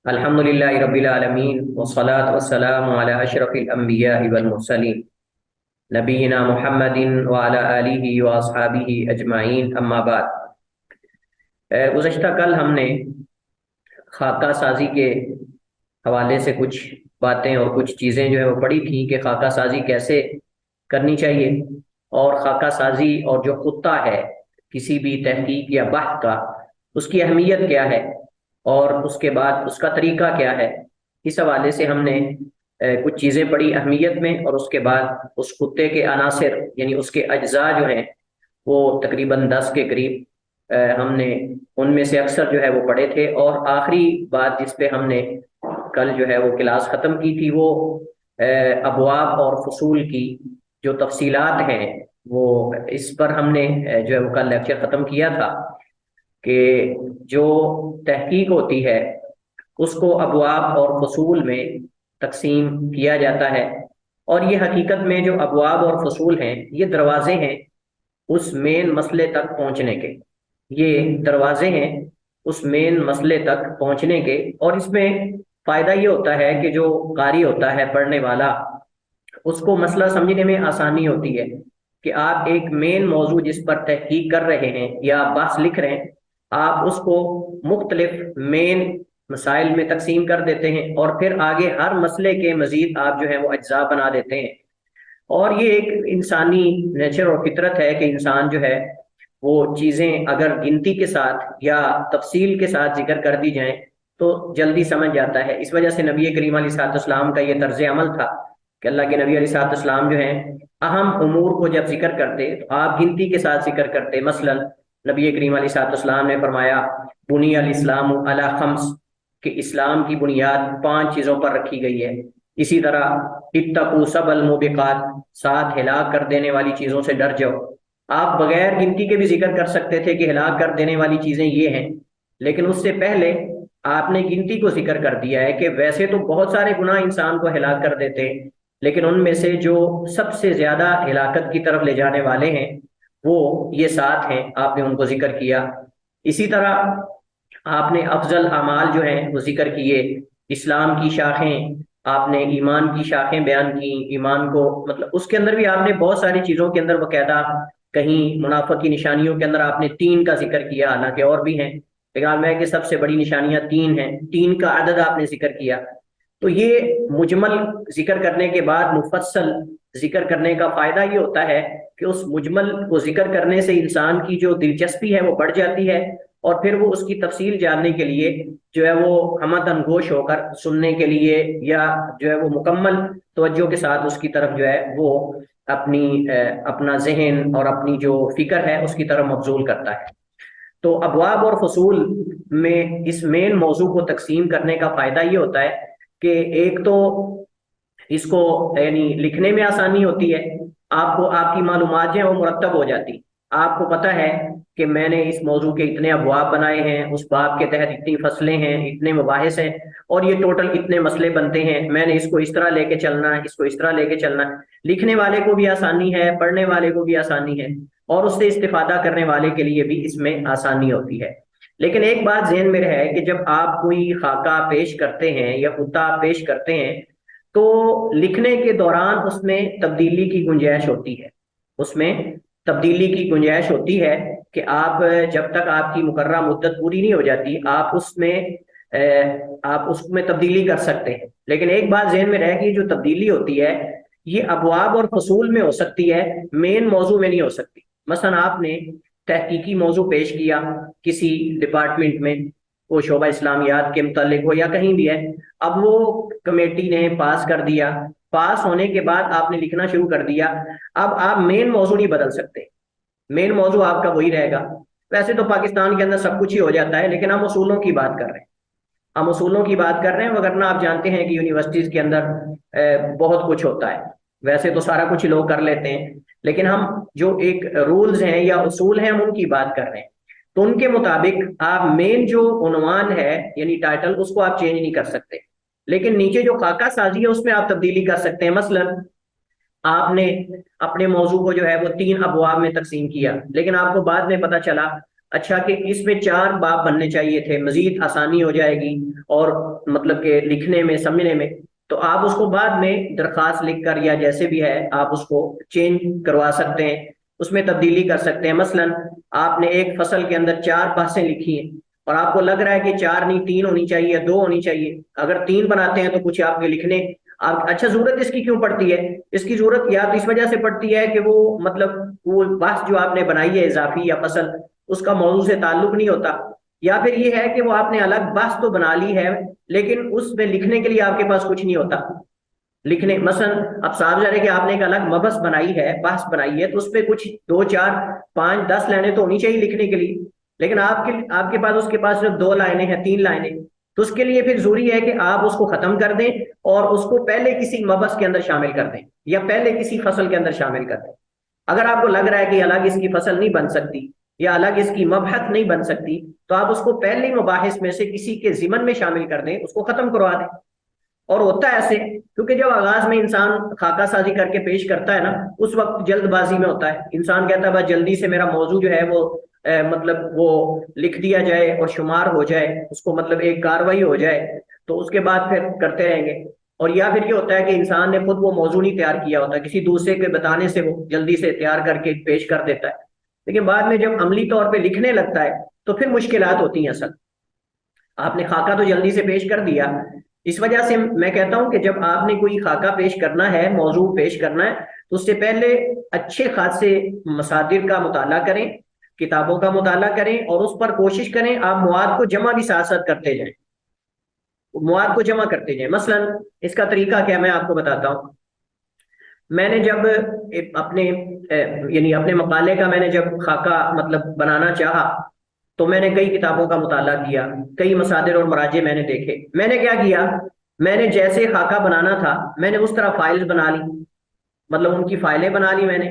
الحمدللہ رب العالمین والصلاة والسلام علی اشرف الانبیاء والمرسلین نبینا محمد وعلی آلہ واصحابہ اجمعین اما بعد۔ گزشتہ کل ہم نے خاکہ سازی کے حوالے سے کچھ باتیں اور کچھ چیزیں جو ہے وہ پڑھی تھیں کہ خاکہ سازی کیسے کرنی چاہیے، اور خاکہ سازی اور جو خطہ ہے کسی بھی تحقیق یا بحث کا، اس کی اہمیت کیا ہے اور اس کے بعد اس کا طریقہ کیا ہے۔ اس حوالے سے ہم نے کچھ چیزیں پڑھی اہمیت میں، اور اس کے بعد اس خطے کے عناصر یعنی اس کے اجزاء جو ہیں وہ تقریباً 10 کے قریب ہم نے ان میں سے اکثر جو ہے وہ پڑھے تھے، اور آخری بات جس پہ ہم نے کل جو ہے وہ کلاس ختم کی تھی وہ ابواب اور فصول کی جو تفصیلات ہیں وہ اس پر ہم نے جو ہے وہ کل لیکچر ختم کیا تھا کہ جو تحقیق ہوتی ہے اس کو ابواب اور فصول میں تقسیم کیا جاتا ہے، اور یہ حقیقت میں جو ابواب اور فصول ہیں یہ دروازے ہیں اس مین مسئلے تک پہنچنے کے، یہ دروازے ہیں اس مین مسئلے تک پہنچنے کے۔ اور اس میں فائدہ یہ ہوتا ہے کہ جو قاری ہوتا ہے، پڑھنے والا، اس کو مسئلہ سمجھنے میں آسانی ہوتی ہے کہ آپ ایک مین موضوع جس پر تحقیق کر رہے ہیں یا بحث لکھ رہے ہیں، آپ اس کو مختلف مین مسائل میں تقسیم کر دیتے ہیں، اور پھر آگے ہر مسئلے کے مزید آپ جو ہے وہ اجزاء بنا دیتے ہیں۔ اور یہ ایک انسانی نیچر اور فطرت ہے کہ انسان جو ہے وہ چیزیں اگر گنتی کے ساتھ یا تفصیل کے ساتھ ذکر کر دی جائیں تو جلدی سمجھ جاتا ہے۔ اس وجہ سے نبی کریم علیہ الصلوۃ والسلام کا یہ طرز عمل تھا کہ اللہ کے نبی علیہ الصلوۃ والسلام جو ہیں اہم امور کو جب ذکر کرتے تو آپ گنتی کے ساتھ ذکر کرتے۔ مثلا نبی کریم علیہ الصلوۃ والسلام نے فرمایا بنی الاسلام علی خمس، کہ اسلام کی بنیاد 5 چیزوں پر رکھی گئی ہے۔ اسی طرح اتقوا سبع الموبقات، 7 ہلاک کر دینے والی چیزوں سے ڈر جاؤ۔ آپ بغیر گنتی کے بھی ذکر کر سکتے تھے کہ ہلاک کر دینے والی چیزیں یہ ہیں، لیکن اس سے پہلے آپ نے گنتی کو ذکر کر دیا ہے کہ ویسے تو بہت سارے گناہ انسان کو ہلاک کر دیتے ہیں، لیکن ان میں سے جو سب سے زیادہ ہلاکت کی طرف لے جانے والے ہیں وہ یہ 7 ہیں، آپ نے ان کو ذکر کیا۔ اسی طرح آپ نے افضل اعمال جو ہیں وہ ذکر کیے، اسلام کی شاخیں، آپ نے ایمان کی شاخیں بیان کی، ایمان کو مطلب اس کے اندر بھی آپ نے بہت ساری چیزوں کے اندر باقاعدہ، کہیں منافق کی نشانیوں کے اندر آپ نے 3 کا ذکر کیا، حالانکہ اور بھی ہیں، لیکن میں کہ سب سے بڑی نشانیاں 3 ہیں، 3 کا عدد آپ نے ذکر کیا۔ تو یہ مجمل ذکر کرنے کے بعد مفصل ذکر کرنے کا فائدہ یہ ہوتا ہے کہ اس مجمل کو ذکر کرنے سے انسان کی جو دلچسپی ہے وہ بڑھ جاتی ہے، اور پھر وہ اس کی تفصیل جاننے کے لیے جو ہے وہ ہمدن گوش ہو کر سننے کے لیے، یا جو ہے وہ مکمل توجہ کے ساتھ اس کی طرف جو ہے وہ اپنا ذہن اور اپنی جو فکر ہے اس کی طرف مبذول کرتا ہے۔ تو ابواب اور فصول میں اس مین موضوع کو تقسیم کرنے کا فائدہ یہ ہوتا ہے کہ ایک تو اس کو یعنی لکھنے میں آسانی ہوتی ہے، آپ کو آپ کی معلومات جو ہیں وہ مرتب ہو جاتی، آپ کو پتہ ہے کہ میں نے اس موضوع کے اتنے ابواب بنائے ہیں، اس باب کے تحت اتنی فصلیں ہیں، اتنے مباحث ہیں، اور یہ ٹوٹل اتنے مسئلے بنتے ہیں، میں نے اس کو اس طرح لے کے چلنا ہے، اس کو اس طرح لے کے چلنا ہے۔ لکھنے والے کو بھی آسانی ہے، پڑھنے والے کو بھی آسانی ہے، اور اس سے استفادہ کرنے والے کے لیے بھی اس میں آسانی ہوتی ہے۔ لیکن ایک بات ذہن میں رہے کہ جب آپ کوئی خاکہ پیش کرتے ہیں یا خطہ پیش کرتے ہیں تو لکھنے کے دوران اس میں تبدیلی کی گنجائش ہوتی ہے، اس میں تبدیلی کی گنجائش ہوتی ہے کہ آپ جب تک آپ کی مقررہ مدت پوری نہیں ہو جاتی آپ اس میں تبدیلی کر سکتے ہیں۔ لیکن ایک بات ذہن میں رہے کہ جو تبدیلی ہوتی ہے یہ ابواب اور فصول میں ہو سکتی ہے، مین موضوع میں نہیں ہو سکتی۔ مثلا آپ نے تحقیقی موضوع پیش کیا کسی ڈپارٹمنٹ میں، وہ شعبہ اسلامیات کے متعلق ہو یا کہیں بھی ہے، اب وہ کمیٹی نے پاس کر دیا، پاس ہونے کے بعد آپ نے لکھنا شروع کر دیا، اب آپ مین موضوع نہیں بدل سکتے، مین موضوع آپ کا وہی رہے گا۔ ویسے تو پاکستان کے اندر سب کچھ ہی ہو جاتا ہے، لیکن ہم اصولوں کی بات کر رہے ہیں، ہم اصولوں کی بات کر رہے ہیں، وگرنہ آپ جانتے ہیں کہ یونیورسٹیز کے اندر بہت کچھ ہوتا ہے، ویسے تو سارا کچھ لوگ کر لیتے ہیں، لیکن ہم جو ایک رولز ہیں یا اصول ہیں ہم ان کی بات کر رہے ہیں۔ تو ان کے مطابق آپ مین جو عنوان ہے یعنی ٹائٹل، اس کو آپ چینج نہیں کر سکتے، لیکن نیچے جو خاکہ سازی ہے اس میں آپ تبدیلی کر سکتے ہیں۔ مثلا آپ نے اپنے موضوع کو جو ہے وہ 3 ابواب میں تقسیم کیا، لیکن آپ کو بعد میں پتا چلا اچھا کہ اس میں 4 باب بننے چاہیے تھے، مزید آسانی ہو جائے گی اور مطلب کہ لکھنے میں سمجھنے میں، تو آپ اس کو بعد میں درخواست لکھ کر یا جیسے بھی ہے آپ اس کو چینج کروا سکتے ہیں، اس میں تبدیلی کر سکتے ہیں۔ مثلا آپ نے ایک فصل کے اندر 4 بحثیں لکھی ہیں اور آپ کو لگ رہا ہے کہ 4 نہیں 3 ہونی چاہیے، 2 ہونی چاہیے، اگر 3 بناتے ہیں تو کچھ آپ کے لکھنے آپ اچھا ضرورت اس کی کیوں پڑتی ہے؟ اس کی ضرورت یا تو اس وجہ سے پڑتی ہے کہ وہ مطلب وہ بحث جو آپ نے بنائی ہے اضافی یا فصل، اس کا موضوع سے تعلق نہیں ہوتا، یا پھر یہ ہے کہ وہ آپ نے الگ بحث تو بنا لی ہے لیکن اس میں لکھنے کے لیے آپ کے پاس کچھ نہیں ہوتا لکھنے، مثلا اب صاحب جا رہے کہ آپ نے ایک الگ مبحث بنائی ہے، بحث بنائی ہے، تو اس پہ کچھ 2 4 5 10 لائنیں تو ہونی چاہیے لکھنے کے لیے، لیکن آپ کے پاس اس کے پاس صرف 2 لائنیں ہیں 3 لائنیں، تو اس کے لیے پھر ضروری ہے کہ آپ اس کو ختم کر دیں اور اس کو پہلے کسی مبحث کے اندر شامل کر دیں یا پہلے کسی فصل کے اندر شامل کر دیں۔ اگر آپ کو لگ رہا ہے کہ الگ اس کی فصل نہیں بن سکتی یا الگ اس کی مبحث نہیں بن سکتی، تو آپ اس کو پہلے مباحث میں سے کسی کے ضمن میں شامل کر دیں، اس کو ختم کروا دیں۔ اور ہوتا ہے ایسے کیونکہ جب آغاز میں انسان خاکہ سازی کر کے پیش کرتا ہے نا، اس وقت جلد بازی میں ہوتا ہے، انسان کہتا ہے بس جلدی سے میرا موضوع جو ہے وہ مطلب وہ لکھ دیا جائے اور شمار ہو جائے، اس کو مطلب ایک کاروائی ہو جائے، تو اس کے بعد پھر کرتے رہیں گے۔ اور یا پھر یہ ہوتا ہے کہ انسان نے خود وہ موضوع نہیں تیار کیا ہوتا، کسی دوسرے کے بتانے سے وہ جلدی سے تیار کر کے پیش کر دیتا ہے، لیکن بعد میں جب عملی طور پہ لکھنے لگتا ہے تو پھر مشکلات ہوتی ہیں۔ اصل آپ نے خاکہ تو جلدی سے پیش کر دیا، اس وجہ سے میں کہتا ہوں کہ جب آپ نے کوئی خاکہ پیش کرنا ہے، موضوع پیش کرنا ہے، تو اس سے پہلے اچھے خاصے مصادر کا مطالعہ کریں، کتابوں کا مطالعہ کریں اور اس پر کوشش کریں آپ مواد کو جمع بھی ساتھ ساتھ کرتے جائیں، مواد کو جمع کرتے جائیں۔ مثلا اس کا طریقہ کیا میں آپ کو بتاتا ہوں۔ میں نے جب اپنے یعنی اپنے مقالے کا میں نے جب خاکہ مطلب بنانا چاہا تو میں نے کئی کتابوں کا مطالعہ کیا، کئی مصادر اور مراجع میں نے دیکھے۔ میں نے کیا کیا، میں نے جیسے خاکہ بنانا تھا میں نے اس طرح فائلز بنا لی، مطلب ان کی فائلیں بنا لی میں نے۔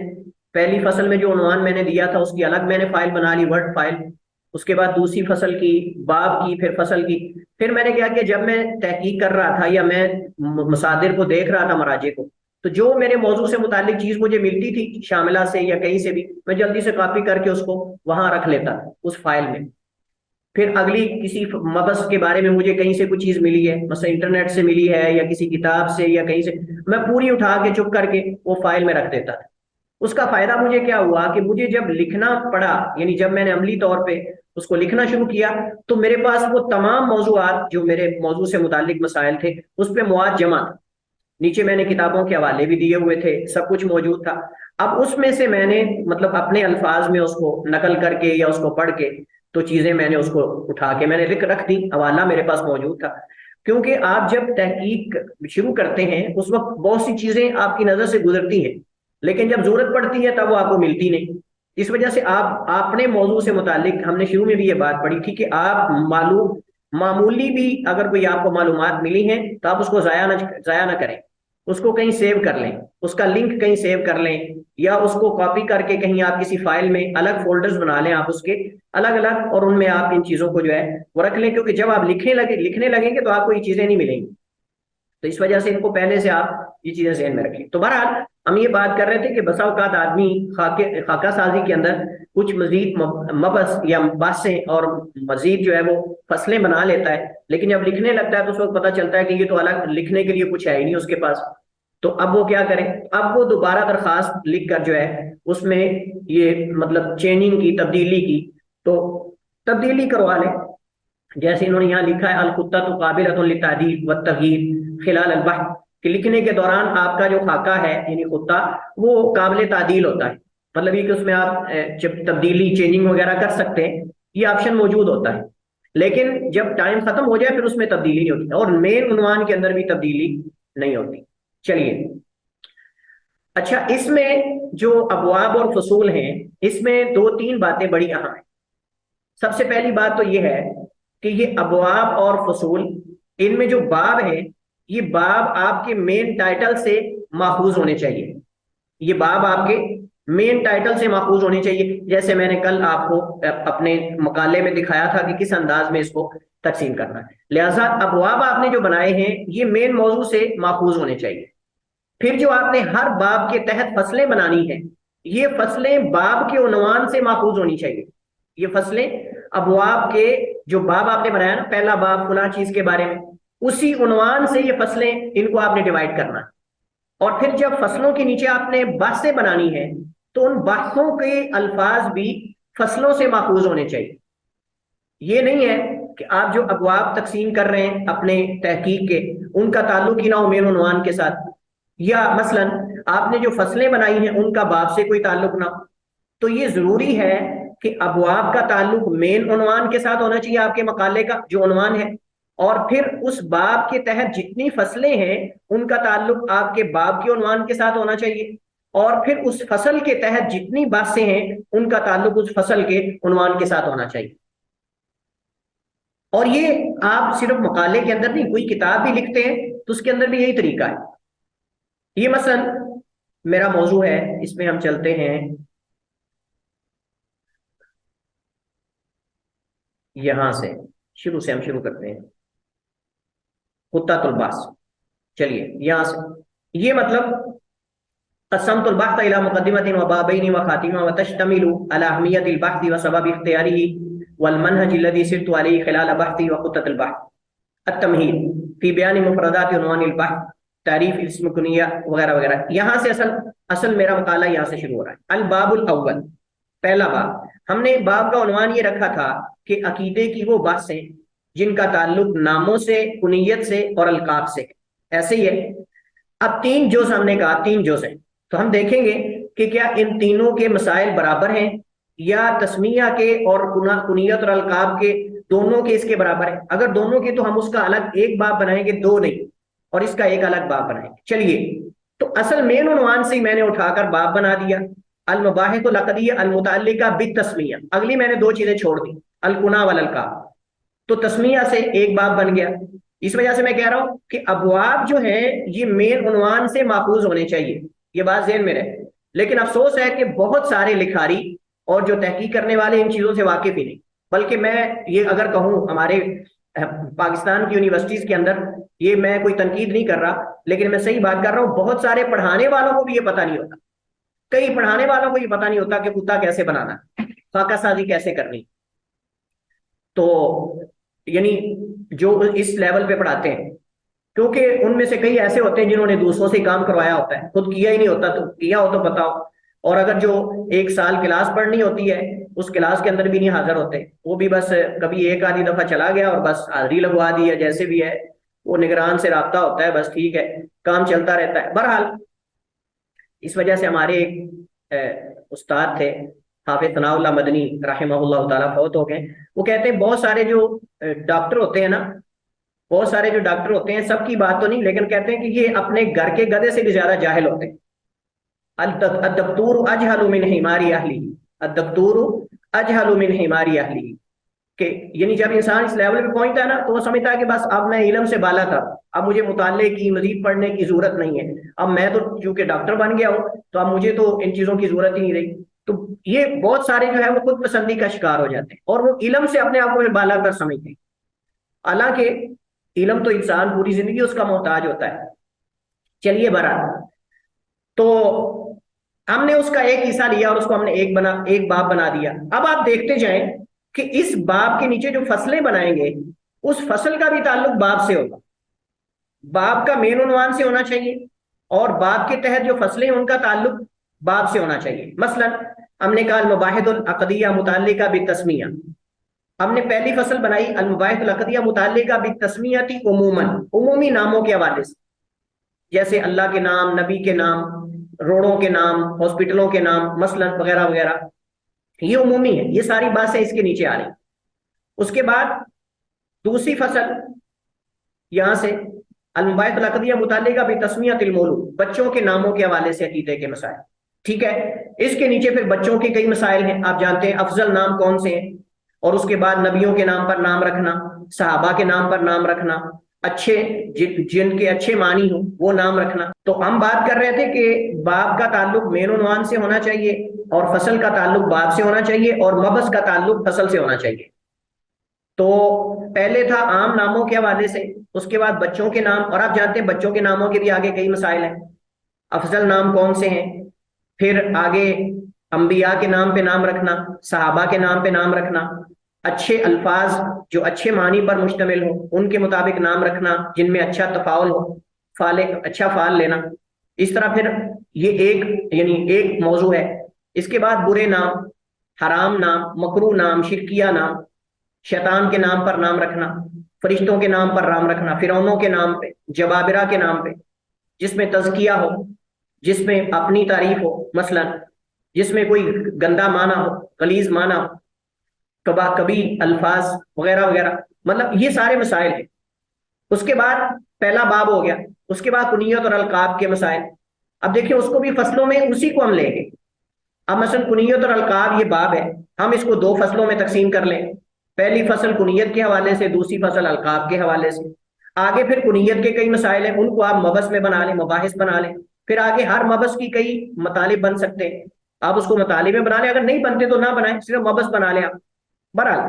پہلی فصل میں جو عنوان میں نے دیا تھا اس کی الگ میں نے فائل بنا لی، ورڈ فائل، اس کے بعد دوسری فصل کی، باب کی، پھر فصل کی۔ پھر میں نے کیا کہ جب میں تحقیق کر رہا تھا یا میں مصادر کو دیکھ رہا تھا مراجع کو، تو جو میرے موضوع سے متعلق چیز مجھے ملتی تھی شاملہ سے یا کہیں سے بھی، میں جلدی سے کاپی کر کے اس کو وہاں رکھ لیتا تھا اس فائل میں۔ پھر اگلی کسی مبحث کے بارے میں مجھے کہیں سے کوئی چیز ملی ہے، مثلا انٹرنیٹ سے ملی ہے یا کسی کتاب سے یا کہیں سے، میں پوری اٹھا کے چپ کر کے وہ فائل میں رکھ دیتا تھا۔ اس کا فائدہ مجھے کیا ہوا کہ مجھے جب لکھنا پڑا، یعنی جب میں نے عملی طور پہ اس کو لکھنا شروع کیا، تو میرے پاس وہ تمام موضوعات جو میرے موضوع سے متعلق مسائل تھے اس پہ مواد جمع تھا، نیچے میں نے کتابوں کے حوالے بھی دیے ہوئے تھے، سب کچھ موجود تھا۔ اب اس میں سے میں نے مطلب اپنے الفاظ میں اس کو نقل کر کے یا اس کو پڑھ کے تو چیزیں میں نے اس کو اٹھا کے میں نے رکھ دی، حوالہ میرے پاس موجود تھا۔ کیونکہ آپ جب تحقیق شروع کرتے ہیں اس وقت بہت سی چیزیں آپ کی نظر سے گزرتی ہیں، لیکن جب ضرورت پڑتی ہے تب وہ آپ کو ملتی نہیں۔ اس وجہ سے آپ اپنے موضوع سے متعلق، ہم نے شروع میں بھی یہ بات پڑھی تھی کہ آپ معمولی بھی اگر کوئی آپ کو معلومات ملی ہیں تو آپ اس کو ضائع نہ کریں، اس کو کہیں سیو کر لیں، اس کا لنک کہیں سیو کر لیں، یا اس کو کاپی کر کے کہیں آپ کسی فائل میں الگ فولڈرز بنا لیں آپ اس کے الگ الگ، اور ان میں آپ ان چیزوں کو جو ہے وہ رکھ لیں، کیونکہ جب آپ لکھنے لگیں گے تو آپ کو یہ چیزیں نہیں ملیں گی، تو اس وجہ سے ان کو پہلے سے آپ یہ چیزیں ذہن میں رکھیں۔ تو بہرحال ہم یہ بات کر رہے تھے کہ بسا اوقات آدمی خاکہ سازی کے اندر کچھ مزید مبحث یا بحثیں اور مزید جو ہے وہ فصلیں بنا لیتا ہے، لیکن جب لکھنے لگتا ہے تو اس وقت پتہ چلتا ہے کہ یہ تو الگ لکھنے کے لیے کچھ ہے ہی نہیں اس کے پاس، تو اب وہ کیا کریں، اب وہ دوبارہ درخواست لکھ کر جو ہے اس میں یہ مطلب چینجنگ کی، تبدیلی کی، تو تبدیلی کروا لیں۔ جیسے انہوں نے یہاں لکھا ہے الخطۃ قابلۃ للتعدیل والتغییر خلال البحث، کہ لکھنے کے دوران آپ کا جو خاکہ ہے یعنی خطہ وہ قابل تعدیل ہوتا ہے، مطلب یہ کہ اس میں آپ تبدیلی چینجنگ وغیرہ کر سکتے ہیں، یہ آپشن موجود ہوتا ہے، لیکن جب ٹائم ختم ہو جائے پھر اس میں تبدیلی نہیں ہوتی، اور مین عنوان کے اندر بھی تبدیلی نہیں ہوتی۔ چلیے اچھا، اس میں جو ابواب اور فصول ہیں اس میں 2 3 باتیں بڑی اہم ہیں۔ سب سے پہلی بات تو یہ ہے کہ یہ ابواب اور فصول، ان میں جو باب ہیں یہ باب آپ کے مین ٹائٹل سے ماخوذ ہونے چاہیے، یہ باب آپ کے مین ٹائٹل سے ماخوذ ہونے چاہیے، جیسے میں نے کل آپ کو اپنے مقالے میں دکھایا تھا کہ کس انداز میں اس کو تقسیم کرنا ہے۔ لہٰذا ابواب آپ نے جو بنائے ہیں یہ مین موضوع سے ماخوذ ہونے چاہیے۔ پھر جو آپ نے ہر باب کے تحت فصلیں بنانی ہیں، یہ فصلیں باب کے عنوان سے ماخوذ ہونی چاہیے، یہ فصلیں ابواب کے جو باب آپ نے بنایا نا، پہلا باب فلاں چیز کے بارے میں، اسی عنوان سے یہ فصلیں، ان کو آپ نے ڈیوائڈ کرنا ہے۔ اور پھر جب فصلوں کے نیچے آپ نے بحثیں بنانی ہے تو ان بحثوں کے الفاظ بھی فصلوں سے ماخوذ ہونے چاہیے۔ یہ نہیں ہے کہ آپ جو ابواب تقسیم کر رہے ہیں اپنے تحقیق کے، ان کا تعلق ہی نہ ہو مین عنوان کے ساتھ، یا مثلا آپ نے جو فصلیں بنائی ہیں ان کا باب سے کوئی تعلق نہ ہو۔ تو یہ ضروری ہے کہ ابواب کا تعلق مین عنوان کے ساتھ ہونا چاہیے، آپ کے مقالے کا جو عنوان ہے، اور پھر اس باب کے تحت جتنی فصلیں ہیں ان کا تعلق آپ کے باب کے عنوان کے ساتھ ہونا چاہیے، اور پھر اس فصل کے تحت جتنی باتیں ہیں ان کا تعلق اس فصل کے عنوان کے ساتھ ہونا چاہیے۔ اور یہ آپ صرف مقالے کے اندر نہیں، کوئی کتاب بھی لکھتے ہیں تو اس کے اندر بھی یہی طریقہ ہے۔ یہ مثلا میرا موضوع ہے، اس میں ہم چلتے ہیں یہاں سے، ہم شروع کرتے ہیں خطۃ البحث۔ چلیے یہاں سے، یہ مطلب قسمت البحث الى مقدمة وبابين وخاتمة وتشتمل على اهمية البحث وسبب اختياره والمنهج الذي سرت عليه خلال بحثي وخطة البحث، التمهيد في بيان مفردات عنوان البحث، تعریف اسم کنیہ وغیرہ وغیرہ۔ یہاں سے اصل میرا مقالہ یہاں سے شروع ہو رہا ہے۔ الباب الاول، پہلا باب۔ ہم نے باب کا عنوان یہ رکھا تھا کہ عقیدے کی وہ بحثیں جن کا تعلق ناموں سے، کنیت سے اور القاب سے، ایسے ہی ہے۔ اب تین جز ہم نے کہا، تین جز ہیں، تو ہم دیکھیں گے کہ کیا ان تینوں کے مسائل برابر ہیں، یا تسمیہ کے اور کنیت اور القاب کے دونوں کے اس کے برابر ہیں۔ اگر دونوں کے تو ہم اس کا الگ ایک باب بنائیں گے، دو نہیں، اور اس کا ایک الگ باب بنائیں گے۔ چلیے، تو اصل مین عنوان سے ہی میں نے اٹھا کر باب بنا دیا، المباحث العقدیہ المتعلقہ بالتسمیہ۔ اگلی میں نے دو چیزیں چھوڑ دی، الکنا والالقاب، تو تسمیہ سے ایک باب بن گیا۔ اس وجہ سے میں کہہ رہا ہوں کہ ابواب جو ہیں یہ مین عنوان سے ماخوذ ہونے چاہیے، یہ بات ذہن میں رہے۔ لیکن افسوس ہے کہ بہت سارے لکھاری اور جو تحقیق کرنے والے ان چیزوں سے واقف ہی نہیں۔ بلکہ میں یہ اگر کہوں، ہمارے پاکستان کی یونیورسٹیز کے اندر، یہ میں کوئی تنقید نہیں کر رہا لیکن میں صحیح بات کر رہا ہوں، بہت سارے پڑھانے والوں کو بھی یہ پتہ نہیں ہوتا، کئی پڑھانے والوں کو یہ پتہ نہیں ہوتا کہ خطہ کیسے بنانا، خاکہ سازی کیسے کرنی۔ تو یعنی جو اس لیول پہ پڑھاتے ہیں، کیونکہ ان میں سے کئی ایسے ہوتے ہیں جنہوں نے دوسروں سے کام کروایا ہوتا ہے، خود کیا ہی نہیں ہوتا، تو کیا ہو تو بتاؤ۔ اور اگر جو ایک سال کلاس پڑھنی ہوتی ہے اس کلاس کے اندر بھی نہیں حاضر ہوتے، وہ بھی بس کبھی ایک آدھی دفعہ چلا گیا اور بس حاضری لگوا دی ہے، جیسے بھی ہے وہ نگران سے رابطہ ہوتا ہے، بس ٹھیک ہے، کام چلتا رہتا ہے۔ بہرحال اس وجہ سے ہمارے ایک استاد تھے حافظ ثناء اللہ مدنی رحمہ اللہ تعالیٰ، فوت ہو گئے۔ وہ کہتے ہیں بہت سارے جو ڈاکٹر ہوتے ہیں نا، بہت سارے جو ڈاکٹر ہوتے ہیں، سب کی بات تو نہیں، لیکن کہتے ہیں کہ یہ اپنے گھر کے گدھے سے بھی زیادہ جاہل ہوتے ہیں۔ الدکتور اجہل من حمار اہلی، الدکتور اجہل من حمار اہلی، کہ یعنی جب انسان اس لیول پہ پہنچتا ہے نا تو وہ سمجھتا ہے کہ بس اب میں علم سے بالا تھا، اب مجھے مطالعے کی، مزید پڑھنے کی ضرورت نہیں ہے، اب میں تو چونکہ ڈاکٹر بن گیا ہوں تو اب مجھے تو ان چیزوں کی ضرورت ہی نہیں رہی۔ تو یہ بہت سارے جو ہے وہ خود پسندی کا شکار ہو جاتے ہیں، اور وہ علم سے اپنے آپ کو بالا کر سمجھتے ہیں، حالانکہ علم تو انسان پوری زندگی اس کا محتاج ہوتا ہے۔ چلیے برابر، تو ہم نے اس کا ایک حصہ لیا اور اس کو ہم نے ایک باب بنا دیا۔ اب آپ دیکھتے جائیں کہ اس باب کے نیچے جو فصلیں بنائیں گے اس فصل کا بھی تعلق باب سے ہوگا، باب کا مین عنوان سے ہونا چاہیے، اور باب کے تحت جو فصلیں ہیں ان کا تعلق باب سے ہونا چاہیے۔ مثلا ہم نے کہا المباحث العقدیہ متعلقہ بالتسمیہ، ہم نے پہلی فصل بنائی المباحث العقدیہ متعلقہ بالتسمیۃ عموماً، عمومی ناموں کے حوالے سے، جیسے اللہ کے نام، نبی کے نام، روڈوں کے نام، ہاسپٹلوں کے نام مثلا وغیرہ وغیرہ، یہ عمومی ہے، یہ ساری باتیں اس کے نیچے آ رہی۔ اس کے بعد دوسری فصل یہاں سے المباحث العقدیہ متعلقہ بالتسمیۃ المولود، بچوں کے ناموں کے حوالے سے عقیدے کے مسائل، ٹھیک ہے۔ اس کے نیچے پھر بچوں کے کئی مسائل ہیں، آپ جانتے ہیں افضل نام کون سے ہیں، اور اس کے بعد نبیوں کے نام پر نام رکھنا، صحابہ کے نام پر نام رکھنا، اچھے جن کے اچھے معنی ہوں وہ نام رکھنا۔ تو ہم بات کر رہے تھے کہ باب کا تعلق مین عنوان سے ہونا چاہیے، اور فصل کا تعلق باب سے ہونا چاہیے، اور مبحث کا تعلق فصل سے ہونا چاہیے۔ تو پہلے تھا عام ناموں کے حوالے سے، اس کے بعد بچوں کے نام، اور آپ جانتے ہیں بچوں کے ناموں کے بھی آگے کئی مسائل ہیں، افضل نام کون سے ہیں، پھر آگے انبیاء کے نام پہ نام رکھنا، صحابہ کے نام پہ نام رکھنا، اچھے الفاظ جو اچھے معنی پر مشتمل ہو ان کے مطابق نام رکھنا جن میں اچھا تفاعل ہو، فعال اچھا فعال لینا. اس طرح پھر یہ ایک موضوع ہے. اس کے بعد برے نام، حرام نام، مکروہ نام، شرکیہ نام، شیطان کے نام پر نام رکھنا، فرشتوں کے نام پر نام رکھنا، فرعونوں کے نام پہ، جبابرہ کے نام پہ، جس میں تزکیہ ہو، جس میں اپنی تعریف ہو، مثلا جس میں کوئی گندا معنی ہو، غلیظ معنی ہو، کبھی الفاظ وغیرہ وغیرہ. مطلب یہ سارے مسائل ہیں. اس کے بعد پہلا باب ہو گیا. اس کے بعد کنیت اور القاب کے مسائل. اب دیکھیں اس کو بھی فصلوں میں اسی کو ہم لیں گے. اب مثلا کنیت اور القاب یہ باب ہے، ہم اس کو 2 فصلوں میں تقسیم کر لیں. پہلی فصل کنیت کے حوالے سے، دوسری فصل القاب کے حوالے سے. آگے پھر کنیت کے کئی مسائل ہیں، ان کو آپ مبحث میں بنا لیں، مباحث بنا لیں. پھر آگے ہر مبحث کی کئی مطالب بن سکتے ہیں، آپ اس کو مطالب میں بنا لیں. اگر نہیں بنتے تو نہ بنائیں، صرف مبحث بنا لیں آپ. بہرحال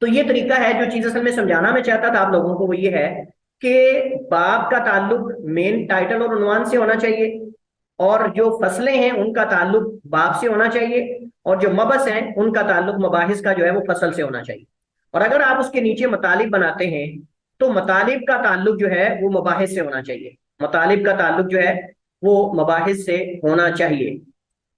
تو یہ طریقہ ہے. جو چیز اصل میں سمجھانا میں چاہتا تھا آپ لوگوں کو وہ یہ ہے کہ باب کا تعلق مین ٹائٹل اور عنوان سے ہونا چاہیے، اور جو فصلیں ہیں ان کا تعلق باب سے ہونا چاہیے، اور جو مبحث ہیں ان کا تعلق مباحث کا جو ہے وہ فصل سے ہونا چاہیے. اور اگر آپ اس کے نیچے مطالب بناتے ہیں تو مطالب کا تعلق جو ہے وہ مباحث سے ہونا چاہیے. مطالب کا تعلق جو ہے وہ مباحث سے ہونا چاہیے.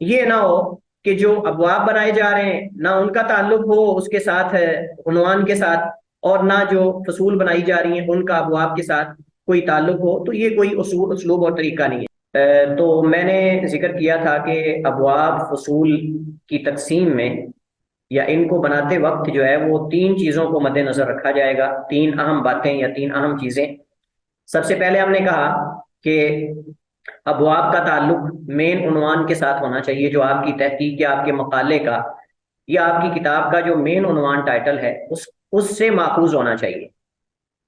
یہ نہ ہو کہ جو ابواب بنائے جا رہے ہیں نہ ان کا تعلق ہو اس کے ساتھ عنوان کے ساتھ، اور نہ جو فصول بنائی جا رہی ہیں ان کا ابواب کے ساتھ کوئی تعلق ہو. تو یہ کوئی اسلوب اور طریقہ نہیں ہے. تو میں نے ذکر کیا تھا کہ ابواب فصول کی تقسیم میں یا ان کو بناتے وقت جو ہے وہ 3 چیزوں کو مد نظر رکھا جائے گا. 3 اہم باتیں یا 3 اہم چیزیں. سب سے پہلے ہم نے کہا کہ ابواب کا تعلق مین عنوان کے ساتھ ہونا چاہیے، جو آپ کی تحقیق یا آپ کے مقالے کا یا آپ کی کتاب کا جو مین عنوان ٹائٹل ہے اس سے ماخوذ ہونا چاہیے.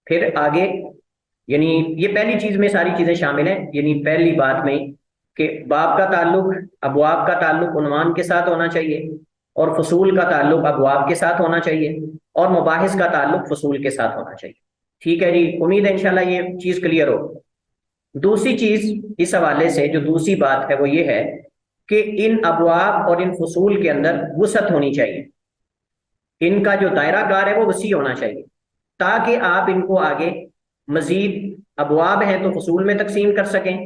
پھر آگے یعنی یہ پہلی چیز میں ساری چیزیں شامل ہیں. یعنی پہلی بات میں کہ باب کا تعلق، ابواب کا تعلق عنوان کے ساتھ ہونا چاہیے، اور فصول کا تعلق ابواب کے ساتھ ہونا چاہیے، اور مباحث کا تعلق فصول کے ساتھ ہونا چاہیے. ٹھیک ہے جی، امید ہے انشاءاللہ یہ چیز کلیئر ہو. دوسری چیز اس حوالے سے جو دوسری بات ہے وہ یہ ہے کہ ان ابواب اور ان فصول کے اندر وسعت ہونی چاہیے. ان کا جو دائرہ کار ہے وہ وسیع ہونا چاہیے، تاکہ آپ ان کو آگے مزید ابواب ہیں تو فصول میں تقسیم کر سکیں،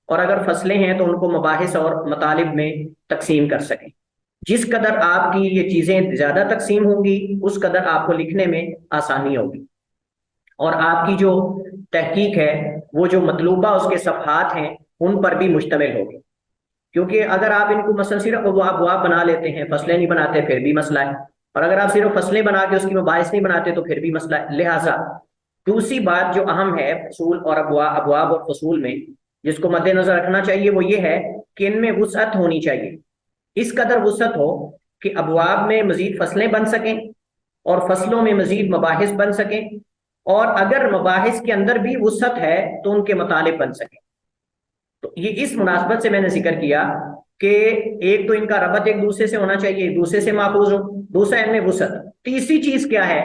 اور اگر فصلیں ہیں تو ان کو مباحث اور مطالب میں تقسیم کر سکیں. جس قدر آپ کی یہ چیزیں زیادہ تقسیم ہوں گی اس قدر آپ کو لکھنے میں آسانی ہوگی، اور آپ کی جو تحقیق ہے وہ جو مطلوبہ اس کے صفحات ہیں ان پر بھی مشتمل ہوگی. کیونکہ اگر آپ ان کو مثلا صرف ابواب بنا لیتے ہیں، فصلیں نہیں بناتے، پھر بھی مسئلہ ہے. اور اگر آپ صرف فصلیں بنا کے اس کی مباحث نہیں بناتے تو پھر بھی مسئلہ ہے. لہٰذا دوسری بات جو اہم ہے فصول اور ابواب اور فصول میں جس کو مد نظر رکھنا چاہیے وہ یہ ہے کہ ان میں وسعت ہونی چاہیے. اس قدر وسعت ہو کہ ابواب میں مزید فصلیں بن سکیں اور فصلوں میں مزید مباحث بن سکیں، اور اگر مباحث کے اندر بھی وسعت ہے تو ان کے مطالب بن سکیں. تو یہ اس مناسبت سے میں نے ذکر کیا کہ ایک تو ان کا ربط ایک دوسرے سے ہونا چاہیے، ایک دوسرے سے ماخوذ ہو، دوسرا ان میں وسعت. تیسری چیز کیا ہے؟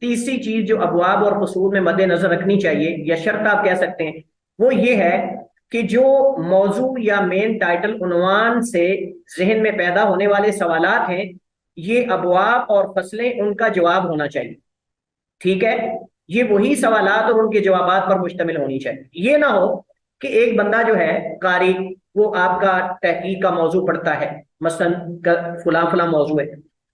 تیسری چیز جو ابواب اور فصول میں مد نظر رکھنی چاہیے یا شرط آپ کہہ سکتے ہیں وہ یہ ہے کہ جو موضوع یا مین ٹائٹل عنوان سے ذہن میں پیدا ہونے والے سوالات ہیں یہ ابواب اور فصلیں ان کا جواب ہونا چاہیے. ٹھیک ہے، یہ وہی سوالات اور ان کے جوابات پر مشتمل ہونی چاہیے. یہ نہ ہو کہ ایک بندہ جو ہے قاری وہ آپ کا تحقیق کا موضوع پڑھتا ہے، مثلا فلاں فلاں موضوع ہے،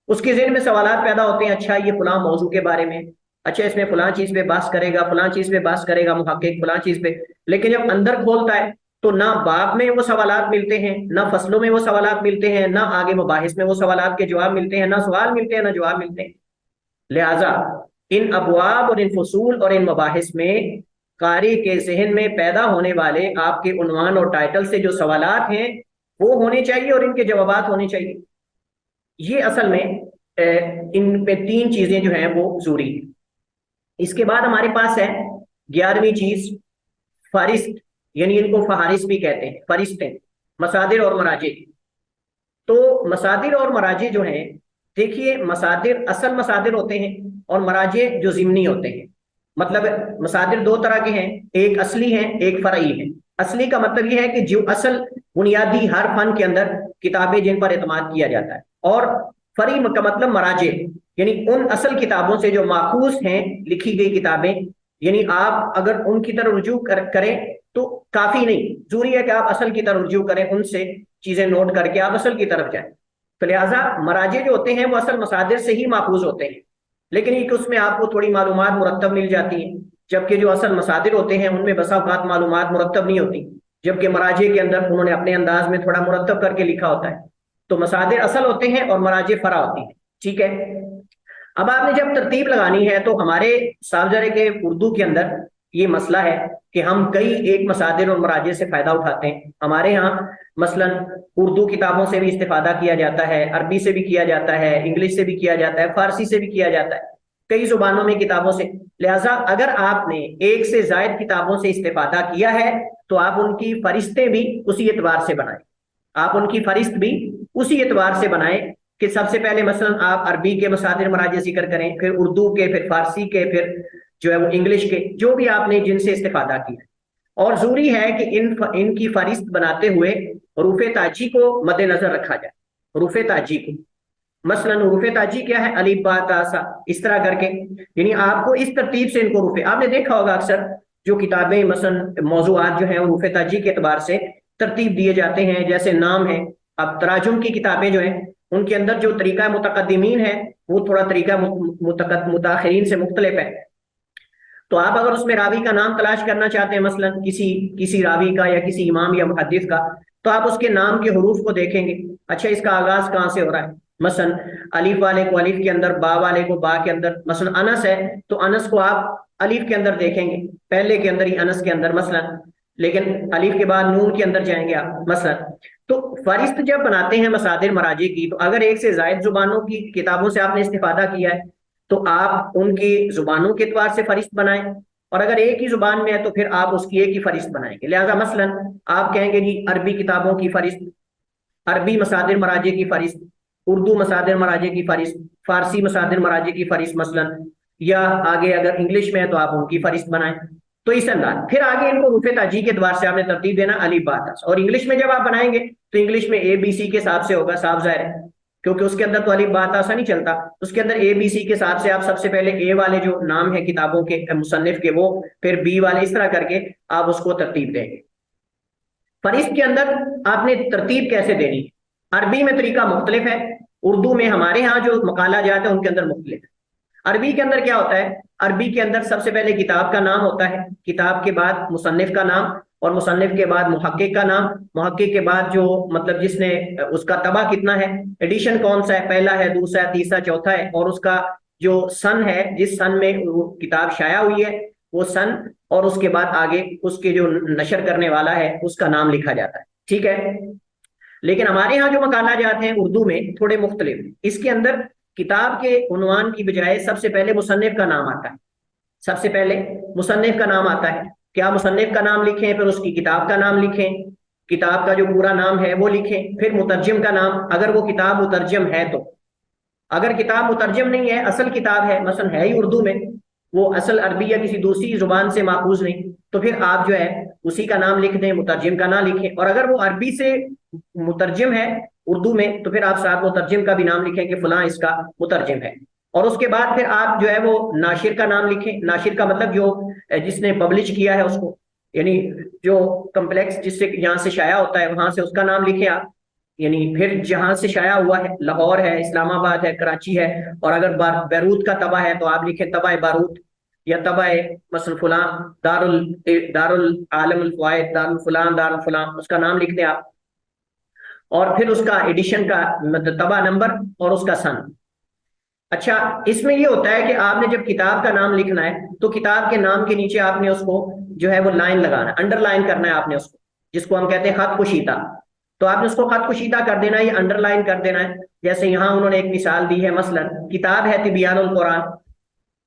اس کے ذہن میں سوالات پیدا ہوتے ہیں، اچھا یہ فلاں موضوع کے بارے میں، اچھا اس میں فلاں چیز پہ بحث کرے گا، فلاں چیز پہ بحث کرے گا محقق فلاں چیز پہ. لیکن جب اندر کھولتا ہے تو نہ باب میں وہ سوالات ملتے ہیں، نہ فصلوں میں وہ سوالات ملتے ہیں، نہ آگے مباحث میں وہ سوالات کے جواب ملتے ہیں، نہ سوال ملتے ہیں نہ جواب ملتے ہیں. لہٰذا ان ابواب اور ان فصول اور ان مباحث میں قاری کے ذہن میں پیدا ہونے والے آپ کے عنوان اور ٹائٹل سے جو سوالات ہیں وہ ہونے چاہیے اور ان کے جوابات ہونے چاہیے. یہ اصل میں ان پہ 3 چیزیں جو ہیں وہ ضروری ہیں. اس کے بعد ہمارے پاس ہے 11ویں چیز فہرست، یعنی ان کو فہارست بھی کہتے ہیں، فہرستیں، مصادر اور مراجع. تو مصادر اور مراجع جو ہیں، دیکھیے مصادر اصل مصادر ہوتے ہیں اور مراجع جو ضمنی ہوتے ہیں. مطلب مصادر 2 طرح کے ہیں، ایک اصلی ہیں ایک فرعی ہیں. اصلی کا مطلب یہ ہے کہ جو اصل بنیادی ہر فن کے اندر کتابیں جن پر اعتماد کیا جاتا ہے، اور فری کا مطلب مراجع، یعنی ان اصل کتابوں سے جو ماخوذ ہیں لکھی گئی کتابیں، یعنی آپ اگر ان کی طرف رجوع کریں تو کافی نہیں، ضروری ہے کہ آپ اصل کی طرف رجوع کریں، ان سے چیزیں نوٹ کر کے آپ اصل کی طرف جائیں۔ تو لہٰذا مراجع جو ہوتے ہیں وہ اصل مصادر سے ہی ماخوذ ہوتے ہیں، لیکن ایک اس میں آپ کو تھوڑی معلومات مرتب مل جاتی ہیں، جبکہ جو اصل مصادر ہوتے ہیں ان میں بسا اوقات معلومات مرتب نہیں ہوتی، جبکہ مراجع کے اندر انہوں نے اپنے انداز میں تھوڑا مرتب کر کے لکھا ہوتا ہے۔ تو مصادر اصل ہوتے ہیں اور مراجع فرع ہوتی ہیں، ٹھیک ہے۔ اب آپ نے جب ترتیب لگانی ہے تو ہمارے صاحب زرے کے اردو کے اندر یہ مسئلہ ہے کہ ہم کئی ایک مصادر اور مراجع سے فائدہ اٹھاتے ہیں۔ ہمارے ہاں مثلا اردو کتابوں سے بھی استفادہ کیا جاتا ہے، عربی سے بھی کیا جاتا ہے، انگلش سے بھی کیا جاتا ہے، فارسی سے بھی کیا جاتا ہے، کئی زبانوں میں کتابوں سے۔ لہٰذا اگر آپ نے ایک سے زائد کتابوں سے استفادہ کیا ہے تو آپ ان کی فہرستیں بھی اسی اعتبار سے بنائیں، آپ ان کی فہرست بھی اسی اعتبار سے بنائیں کہ سب سے پہلے مثلا آپ عربی کے مصادر مراجع ذکر کریں، پھر اردو کے، پھر فارسی کے، پھر جو ہے وہ انگلش کے، جو بھی آپ نے جن سے استفادہ کیا ہے۔ اور ضروری ہے کہ ان کی فہرست بناتے ہوئے حروف تاجی کو مد نظر رکھا جائے، حروف تاجی کو۔ مثلا حروف تاجی کیا ہے؟ الف با تا سا، اس طرح کر کے، یعنی آپ کو اس ترتیب سے ان کو حروف، آپ نے دیکھا ہوگا اکثر جو کتابیں مثلا موضوعات جو ہیں حروف تاجی کے اعتبار سے ترتیب دیے جاتے ہیں، جیسے نام ہے۔ اب تراجم کی کتابیں جو ہیں ان کے اندر جو طریقہ متقدمین ہے وہ تھوڑا طریقہ متاخرین سے مختلف ہے۔ تو آپ اگر اس میں راوی کا نام تلاش کرنا چاہتے ہیں، مثلا کسی راوی کا یا کسی امام یا محدث کا، تو آپ اس کے نام کے حروف کو دیکھیں گے، اچھا اس کا آغاز کہاں سے ہو رہا ہے۔ مثلا الف والے کو الف کے اندر، با والے کو با کے اندر، مثلا انس ہے تو انس کو آپ الف کے اندر دیکھیں گے، پہلے کے اندر ہی انس کے اندر مثلا، لیکن الف کے بعد نون کے اندر جائیں گے آپ مثلا۔ تو فہرست جب بناتے ہیں مصادر مراجع کی، تو اگر ایک سے زائد زبانوں کی کتابوں سے آپ نے استفادہ کیا ہے تو آپ ان کی زبانوں کے اعتبار سے فہرست بنائیں، اور اگر ایک ہی زبان میں ہے تو پھر آپ اس کی ایک ہی فہرست بنائیں گے۔ لہٰذا مثلا آپ کہیں گے جی عربی کتابوں کی فہرست، عربی مصادر مراجع کی فہرست، اردو مصادر مراجع کی فہرست، فارسی مصادر مراجع کی فہرست مثلا، یا آگے اگر انگلش میں ہے تو آپ ان کی فہرست بنائیں۔ تو اس انداز پھر آگے ان کو حروف تاجی کے اعتبار سے آپ نے ترتیب دینا الف با تا سا، اور انگلش میں جب آپ بنائیں گے تو انگلش میں اے بی سی کے حساب سے ہوگا، صاف ظاہر ہے، کیونکہ اس کے اندر تو الف با تا سا نہیں چلتا، اس کے اندر اے بی سی کے حساب سے آپ سب سے پہلے اے والے جو نام ہیں کتابوں کے مصنف کے وہ، پھر بی والے، اس طرح کر کے آپ اس کو ترتیب دیں گے۔ فہرست کے اندر آپ نے ترتیب کیسے دینی ہے؟ عربی میں طریقہ مختلف ہے، اردو میں ہمارے ہاں جو مقالہ جات ہے ان کے اندر مختلف ہے۔ عربی کے اندر کیا ہوتا ہے؟ عربی کے اندر سب سے پہلے کتاب کا نام ہوتا ہے، کتاب کے بعد مصنف کا نام، اور مصنف کے بعد محقق کا نام، محقق کے بعد جو مطلب جس نے اس کا طبع کتنا ہے، ایڈیشن کون سا ہے، پہلا ہے، دوسرا ہے، تیسرا، چوتھا ہے، اور اس کا جو سن ہے، جس سن میں وہ کتاب شائع ہوئی ہے وہ سن، اور اس کے بعد آگے اس کے جو نشر کرنے والا ہے اس کا نام لکھا جاتا ہے، ٹھیک ہے۔ لیکن ہمارے ہاں جو مقالہ جات ہیں اردو میں تھوڑے مختلف ہیں، اس کے اندر کتاب کے عنوان کی بجائے سب سے پہلے مصنف کا نام آتا ہے، سب سے پہلے مصنف کا نام آتا ہے، کیا مصنف کا نام لکھیں، پھر اس کی کتاب کا نام لکھیں، کتاب کا جو پورا نام ہے وہ لکھیں، پھر مترجم کا نام اگر وہ کتاب مترجم ہے تو، اگر کتاب مترجم نہیں ہے، اصل کتاب ہے مثلا ہے ہی اردو میں، وہ اصل عربی یا کسی دوسری زبان سے ماخوذ نہیں، تو پھر آپ جو ہے اسی کا نام لکھ دیں، مترجم کا نام لکھیں، اور اگر وہ عربی سے مترجم ہے اردو میں تو پھر آپ ساتھ مترجم کا بھی نام لکھیں کہ فلاں اس کا مترجم ہے، اور اس کے بعد پھر آپ جو ہے وہ ناشر کا نام لکھیں، ناشر کا مطلب جو جس نے پبلش کیا ہے اس کو، یعنی جو کمپلیکس جس سے یہاں سے شائع ہوتا ہے وہاں سے اس کا نام لکھیں آپ، یعنی پھر جہاں سے شائع ہوا ہے، لاہور ہے، اسلام آباد ہے، کراچی ہے، اور اگر بیروت کا طبع ہے تو آپ لکھیں طبع بیروت، یا طبع مثلا فلاں دار العالم الفوائد، دار الفلان، دار الفلان، اس کا نام لکھ دیں آپ، اور پھر اس کا ایڈیشن کا طبع نمبر اور اس کا سن۔ اچھا اس میں یہ ہوتا ہے کہ آپ نے جب کتاب کا نام لکھنا ہے تو کتاب کے نام کے نیچے آپ نے اس کو جو ہے وہ لائن لگانا ہے، انڈر لائن کرنا ہے آپ نے اس کو، جس کو ہم کہتے ہیں خط کشیدہ، تو آپ نے اس کو خط کشیدہ کر دینا ہے یا انڈر لائن کر دینا ہے۔ جیسے یہاں انہوں نے ایک مثال دی ہے، مثلا کتاب ہے تبیان القرآن،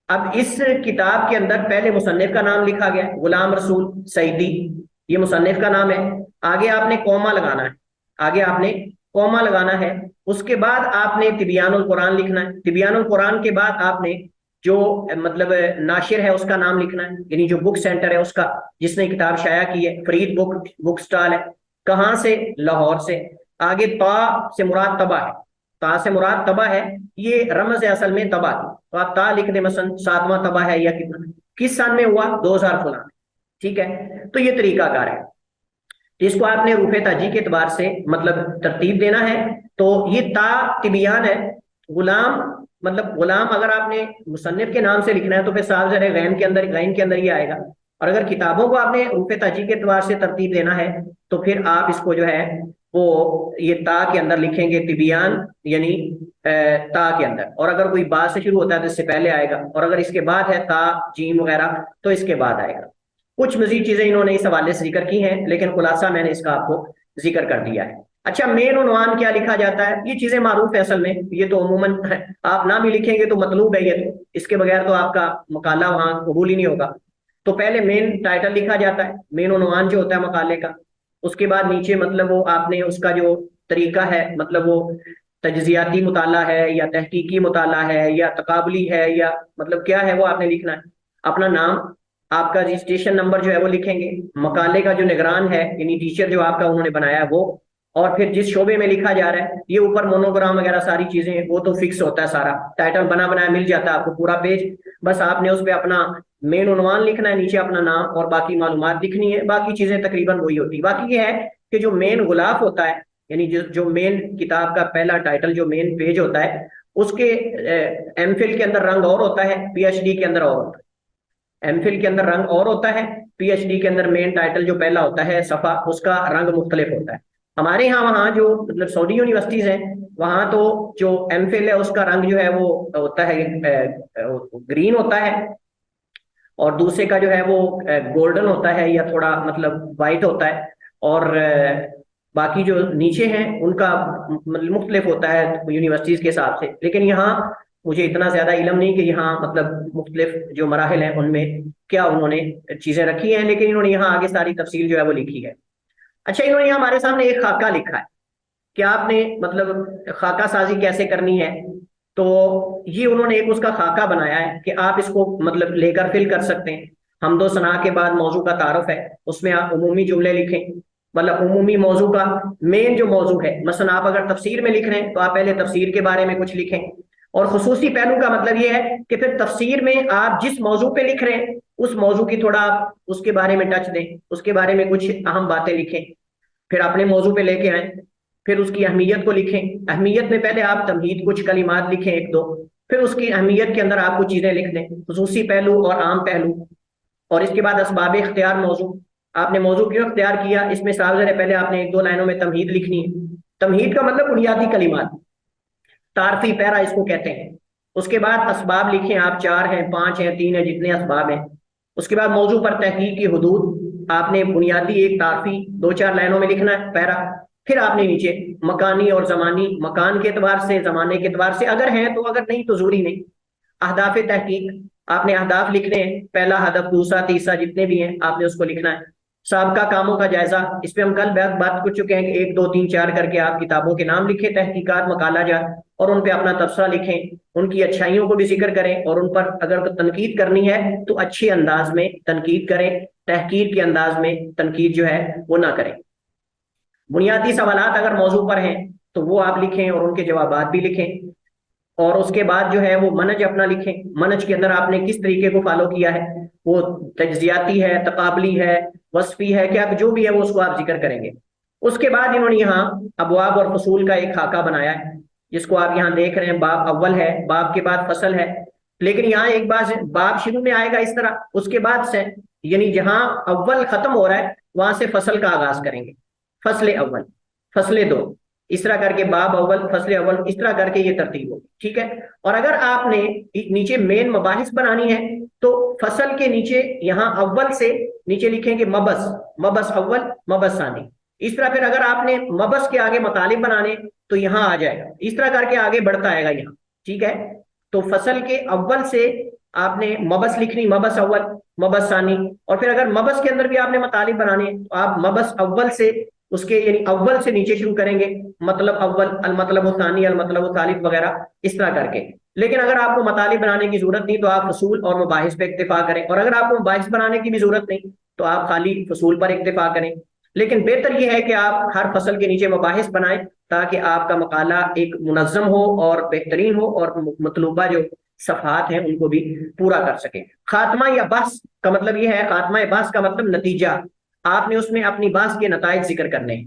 اب اس کتاب کے اندر پہلے مصنف کا نام لکھا گیا غلام رسول سعیدی، یہ مصنف کا نام ہے، آگے آپ نے کوما لگانا ہے، آگے آپ نے کوما لگانا ہے، اس کے بعد آپ نے تبیان القرآن لکھنا ہے، تبیان القرآن کے بعد آپ نے جو مطلب ناشر ہے اس کا نام لکھنا ہے، یعنی جو بک سینٹر ہے اس کا جس نے کتاب شائع کی ہے، فرید بک سٹال ہے، کہاں سے؟ لاہور سے. آگے تا سے مراد تبا ہے، تا سے مراد تبا ہے، یہ رمز ہے اصل میں تبا کی. تو آپ تا لکھ دیں مثلا 7واں تبا ہے یا کتنا، کس سال میں ہوا؟ 2000 فلاں. ٹھیک ہے، تو یہ طریقہ کار ہے. اس کو آپ نے روح تاجی کے اعتبار سے مطلب ترتیب دینا ہے. تو یہ تا تبیان ہے. غلام مطلب غلام اگر آپ نے مصنف کے نام سے لکھنا ہے تو پھر صاحب ذرا غین کے اندر ہی آئے گا. اور اگر کتابوں کو آپ نے روح تاجی کے اعتبار سے ترتیب دینا ہے تو پھر آپ اس کو جو ہے وہ یہ تا کے اندر لکھیں گے تبیان، یعنی تا کے اندر. اور اگر کوئی با سے شروع ہوتا ہے تو اس سے پہلے آئے گا، اور اگر اس کے بعد ہے تا جیم وغیرہ تو اس کے بعد آئے گا. کچھ مزید چیزیں انہوں نے اس حوالے سے ذکر کی ہیں، لیکن خلاصہ میں نے اس کا آپ کو ذکر کر دیا ہے. اچھا، مین عنوان کیا لکھا جاتا ہے؟ یہ چیزیں معروف ہے اصل میں، یہ تو عموماً آپ نہ بھی لکھیں گے تو مطلوب ہے، یہ تو اس کے بغیر تو آپ کا مقالہ وہاں قبول ہی نہیں ہوگا. تو پہلے مین ٹائٹل لکھا جاتا ہے، مین عنوان جو ہوتا ہے مقالے کا. اس کے بعد نیچے مطلب وہ آپ نے اس کا جو طریقہ ہے، مطلب وہ تجزیاتی مطالعہ ہے یا تحقیقی مطالعہ ہے یا تقابلی ہے یا مطلب کیا ہے، وہ آپ نے لکھنا ہے. اپنا نام، آپ کا رجسٹریشن نمبر جو ہے وہ لکھیں گے. مقالے کا جو نگران ہے یعنی ٹیچر جو آپ کا انہوں نے بنایا ہے وہ، اور پھر جس شعبے میں لکھا جا رہا ہے. یہ اوپر مونوگرام وغیرہ ساری چیزیں وہ تو فکس ہوتا ہے، سارا ٹائٹل بنا بنایا مل جاتا ہے آپ کو پورا پیج. بس آپ نے اس پہ اپنا مین عنوان لکھنا ہے، نیچے اپنا نام اور باقی معلومات لکھنی ہے. باقی چیزیں تقریباً وہی ہوتی ہے. باقی یہ ہے کہ جو مین غلاف ہوتا ہے، یعنی جو مین کتاب کا پہلا ٹائٹل جو مین پیج ہوتا ہے، اس کے ایم فل کے اندر رنگ اور ہوتا ہے، پی ایچ ڈی کے اندر اور ہوتا ہے. ایم فل کے اندر رنگ اور ہوتا ہے، پی ایچ ڈی کے اندر مین ٹائٹل جو پہلا ہوتا ہے صفحہ، اس کا رنگ مختلف ہوتا ہے. ہمارے یہاں وہاں جو مطلب سعودی یونیورسٹیز ہیں وہاں تو جو ایم فل ہے اس کا رنگ جو ہے وہ ہوتا ہے گرین ہوتا ہے، اور دوسرے کا جو ہے وہ گولڈن ہوتا ہے یا تھوڑا مطلب وائٹ ہوتا ہے. اور باقی جو نیچے ہیں ان کا مختلف ہوتا ہے یونیورسٹیز کے حساب سے. لیکن یہاں مجھے اتنا زیادہ علم نہیں کہ یہاں مطلب مختلف جو مراحل ہیں ان میں کیا انہوں نے چیزیں رکھی ہیں، لیکن انہوں نے یہاں آگے ساری تفصیل جو ہے وہ لکھی ہے. اچھا، انہوں نے ہمارے سامنے ایک خاکہ لکھا ہے کہ آپ نے مطلب خاکہ سازی کیسے کرنی ہے. تو یہ انہوں نے ایک اس کا خاکہ بنایا ہے کہ آپ اس کو مطلب لے کر فل کر سکتے ہیں. حمد و ثنا کے بعد موضوع کا تعارف ہے، اس میں آپ عمومی جملے لکھیں، مطلب عمومی موضوع کا مین جو موضوع ہے. مثلا آپ اگر تفسیر میں لکھ رہے ہیں تو آپ پہلے تفسیر کے بارے میں کچھ لکھیں. اور خصوصی پہلو کا مطلب یہ ہے کہ پھر تفسیر میں آپ جس موضوع پہ لکھ رہے ہیں اس موضوع کی تھوڑا آپ اس کے بارے میں ٹچ دیں، اس کے بارے میں کچھ اہم باتیں لکھیں. پھر اپنے موضوع پہ لے کے آئیں، پھر اس کی اہمیت کو لکھیں. اہمیت میں پہلے آپ تمہید کچھ کلمات لکھیں ایک دو، پھر اس کی اہمیت کے اندر آپ کچھ چیزیں لکھ دیں، خصوصی پہلو اور عام پہلو. اور اس کے بعد اسباب اختیار موضوع، آپ نے موضوع کیوں اختیار کیا اس میں سالزر ہے، پہلے آپ نے ایک دو لائنوں میں تمہید لکھنی ہے. تمہید کا مطلب بنیادی کلمات، تعارفی پیرا اس کو کہتے ہیں. اس کے بعد اسباب لکھیں آپ، 4 ہیں 5 ہیں 3 ہیں جتنے اسباب ہیں. اس کے بعد موضوع پر تحقیق کی حدود، آپ نے بنیادی ایک تعارفی 2-4 لائنوں میں لکھنا ہے پیرا. پھر آپ نے نیچے مکانی اور زمانی، مکان کے اعتبار سے زمانے کے اعتبار سے اگر ہیں تو، اگر نہیں تو ضروری نہیں. اہداف تحقیق، آپ نے اہداف لکھنے ہیں، پہلا ہدف دوسرا تیسرا جتنے بھی ہیں آپ نے اس کو لکھنا ہے. سابقہ کاموں کا جائزہ، اس پہ ہم کل بات کر چکے ہیں کہ 1 2 3 4 کر کے آپ کتابوں کے نام لکھیں، تحقیقات مقالہ جات، اور ان پہ اپنا تبصرہ لکھیں، ان کی اچھائیوں کو بھی ذکر کریں، اور ان پر اگر تنقید کرنی ہے تو اچھے انداز میں تنقید کریں، تحقیر کے انداز میں تنقید جو ہے وہ نہ کریں. بنیادی سوالات اگر موضوع پر ہیں تو وہ آپ لکھیں اور ان کے جوابات بھی لکھیں. اور اس کے بعد جو ہے وہ منج اپنا لکھیں، منج کے اندر آپ نے کس طریقے کو فالو کیا ہے، وہ تجزیاتی ہے، تقابلی ہے، وصفی ہے، کیا جو بھی ہے وہ اس کو آپ ذکر کریں گے. اس کے بعد انہوں نے یہاں ابواب اور فصول کا ایک خاکہ بنایا ہے جس کو آپ یہاں دیکھ رہے ہیں. باب اول ہے، باب کے بعد فصل ہے، لیکن یہاں ایک بات، باب شروع میں آئے گا اس طرح، اس کے بعد سے یعنی جہاں اول ختم ہو رہا ہے وہاں سے فصل کا آغاز کریں گے. فصل اول، فصل دو، اس طرح کر کے باب اول، فصل اول، اس طرح کر کے یہ ترتیب ہوگی. ٹھیک ہے. اور اگر آپ نے نیچے مین مباحث بنانی ہے تو فصل کے نیچے یہاں اول سے نیچے لکھیں گے مبس، مبس اول، مبس ثانی. اس طرح پھر اگر آپ نے مبس کے آگے مطالب بنانے تو یہاں آ جائے گا، اس طرح کر کے آگے بڑھتا آئے گا یہاں. ٹھیک ہے. تو فصل کے اول سے آپ نے مبس لکھنی، مبس اول، مبس ثانی. اور پھر اگر مبس کے اندر بھی آپ نے مطالب بنانے تو آپ مبس اول سے اس کے یعنی اول سے نیچے شروع کریں گے، مطلب اول، المطلب الثانی، المطلب الثالث وغیرہ اس طرح کر کے. لیکن اگر آپ کو مطالب بنانے کی ضرورت نہیں تو آپ فصول اور مباحث پہ اکتفا کریں، اور اگر آپ کو مباحث بنانے کی بھی ضرورت نہیں تو آپ خالی فصول پر اکتفا کریں. لیکن بہتر یہ ہے کہ آپ ہر فصل کے نیچے مباحث بنائیں تاکہ آپ کا مقالہ ایک منظم ہو اور بہترین ہو اور مطلوبہ جو صفحات ہیں ان کو بھی پورا کر سکیں۔ خاتمہ یا بحث کا مطلب یہ ہے، خاتمہ بحث کا مطلب نتیجہ، آپ نے اس میں اپنی بحث کے نتائج ذکر کرنے ہیں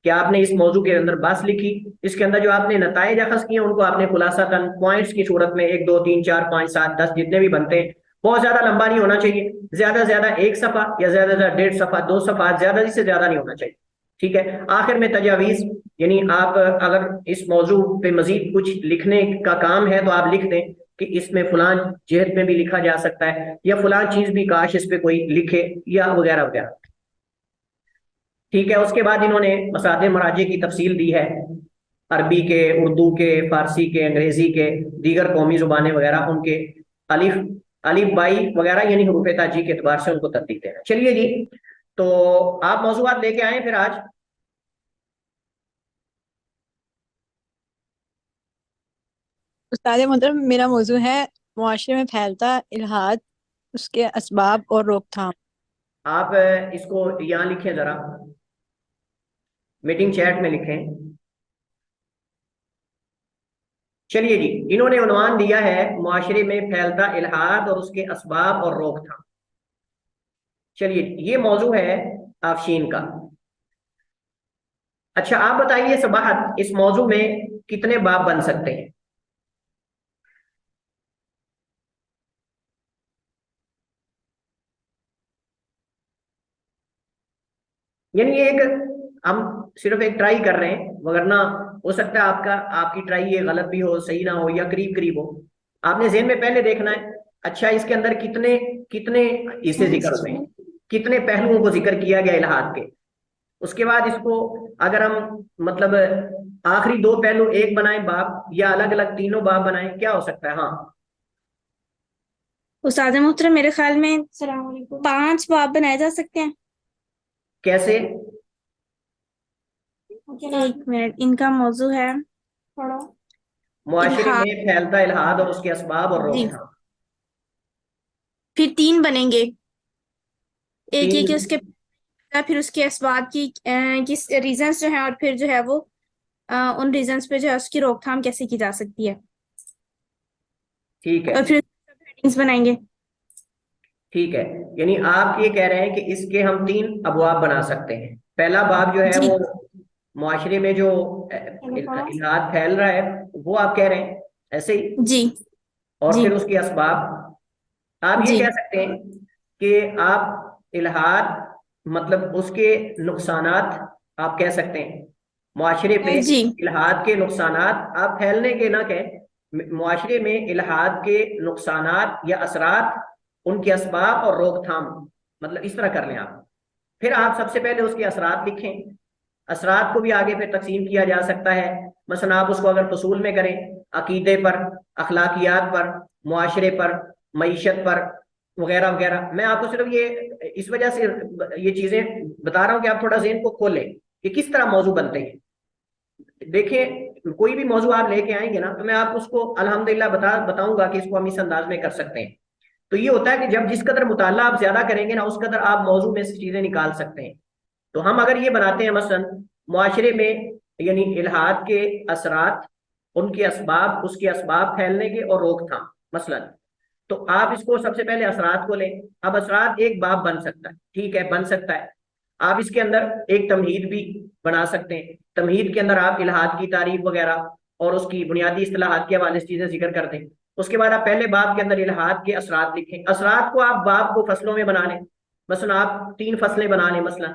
کہ آپ نے اس موضوع کے اندر بحث لکھی، اس کے اندر جو آپ نے نتائج اخذ کیے ان کو آپ نے خلاصہ تن پوائنٹس کی صورت میں 1 2 3 4 5 7 10 جتنے بھی بنتے ہیں، بہت زیادہ لمبا نہیں ہونا چاہیے، زیادہ سے زیادہ 1 صفحہ یا زیادہ سے زیادہ 1.5 صفحہ 2 صفحات، زیادہ سے زیادہ نہیں ہونا چاہیے، ٹھیک ہے۔ آخر میں تجاویز، یعنی آپ اگر اس موضوع پہ مزید کچھ لکھنے کا کام ہے تو آپ لکھ دیں کہ اس میں فلان جہت میں بھی لکھا جا سکتا ہے، یا فلان چیز بھی کاش اس پہ کوئی لکھے، یا وغیرہ وغیرہ، ٹھیک ہے۔ اس کے بعد انہوں نے مصادر مراجع کی تفصیل دی ہے، عربی کے، اردو کے، فارسی کے، انگریزی کے، دیگر قومی زبانیں وغیرہ، ان کے الف الف بائی وغیرہ یعنی حروف تاجی کے اعتبار سے ان کو ترتیب دینا۔ چلیے جی، تو آپ موضوعات لے کے آئیں پھر آج۔ استاد محترم، میرا موضوع ہے معاشرے میں پھیلتا الحاد، اس کے اسباب اور روک تھام۔ آپ اس کو یہاں لکھیں، ذرا میٹنگ چیٹ میں لکھیں۔ چلیے جی، انہوں نے عنوان دیا ہے معاشرے میں پھیلتا الحاد اور اس کے اسباب اور روک تھام۔ چلیے، یہ موضوع ہے آفشین کا۔ اچھا آپ بتائیے صباحت، اس موضوع میں کتنے باب بن سکتے ہیں؟ یعنی یہ ایک ہم صرف ایک ٹرائی کر رہے ہیں، ورنہ ہو سکتا ہے آپ کی ٹرائی یہ غلط بھی ہو، صحیح نہ ہو، یا قریب قریب ہو۔ آپ نے ذہن میں پہلے دیکھنا ہے اچھا اس کے اندر کتنے اسے ذکر ہوئے ہیں، کتنے پہلوؤں کو ذکر کیا گیا الہاد کے۔ اس کے بعد اس کو اگر ہم مطلب آخری 2 پہلو ایک بنائیں باب، یا الگ الگ تینوں باب بنائیں، کیا ہو سکتا ہے؟ ہاں استاد محترم، میرے خیال میں 5 باب بنائے جا سکتے ہیں۔ کیسے؟ ایک منٹ، ان کا موضوع ہے معاشرے الحاد، میں پھیلتا الحاد اور اس کے اسباب اور جی، روک تھام۔ پھر 3 بنیں گے، ایک یہ کہ اس 3 کے پھر اس کے اسباب کی کس ریزنز جو ہیں، اور پھر جو ہے وہ ان ریزنز پہ جو ہے اس کی روک تھام کیسے کی جا سکتی ہے، ٹھیک ہے اور پھر ہیڈنگز بنائیں گے۔ ٹھیک ہے، یعنی آپ یہ کہہ رہے ہیں کہ اس کے ہم 3 ابواب بنا سکتے ہیں۔ پہلا باب جو ہے جی وہ معاشرے میں جو الحاد پھیل رہا ہے وہ آپ کہہ رہے ہیں ایسے ہی، جی اور جی پھر اس کے اسباب آپ یہ جی کہہ سکتے ہیں کہ آپ الحاد مطلب اس کے نقصانات آپ کہہ سکتے ہیں، معاشرے پہ جی الحاد کے نقصانات آپ پھیلنے کے نہ کہیں، معاشرے میں الحاد کے نقصانات یا اثرات، ان کے اسباب اور روک تھام، مطلب اس طرح کر لیں آپ۔ پھر آپ سب سے پہلے اس کے اثرات لکھیں، اثرات کو بھی آگے پھر تقسیم کیا جا سکتا ہے، مثلا آپ اس کو اگر فصول میں کریں، عقیدے پر، اخلاقیات پر، معاشرے پر، معیشت پر، وغیرہ وغیرہ۔ میں آپ کو صرف یہ اس وجہ سے یہ چیزیں بتا رہا ہوں کہ آپ تھوڑا ذہن کو کھولیں کہ کس طرح موضوع بنتے ہیں۔ دیکھیں کوئی بھی موضوع آپ لے کے آئیں گے نا تو میں آپ اس کو الحمدللہ بتاؤں گا کہ اس کو ہم اس انداز میں کر سکتے ہیں۔ تو یہ ہوتا ہے کہ جب جس قدر مطالعہ آپ زیادہ کریں گے نا اس قدر آپ موضوع میں سے چیزیں نکال سکتے ہیں۔ تو ہم اگر یہ بناتے ہیں مثلا معاشرے میں یعنی الحاد کے اثرات، ان کے اسباب، اس کے اسباب پھیلنے کے اور روک تھام مثلا، تو آپ اس کو سب سے پہلے اثرات کو لیں۔ اب اثرات ایک باب بن سکتا ہے، ٹھیک ہے، بن سکتا ہے۔ آپ اس کے اندر ایک تمہید بھی بنا سکتے ہیں، تمہید کے اندر آپ الحاد کی تعریف وغیرہ اور اس کی بنیادی اصطلاحات کے حوالے سے چیزیں ذکر کر دیں۔ اس کے بعد آپ پہلے باب کے اندر الحاد کے اثرات لکھیں، اثرات کو آپ باب کو فصلوں میں بنا لیں، مثلا آپ 3 فصلیں بنا لیں، مثلا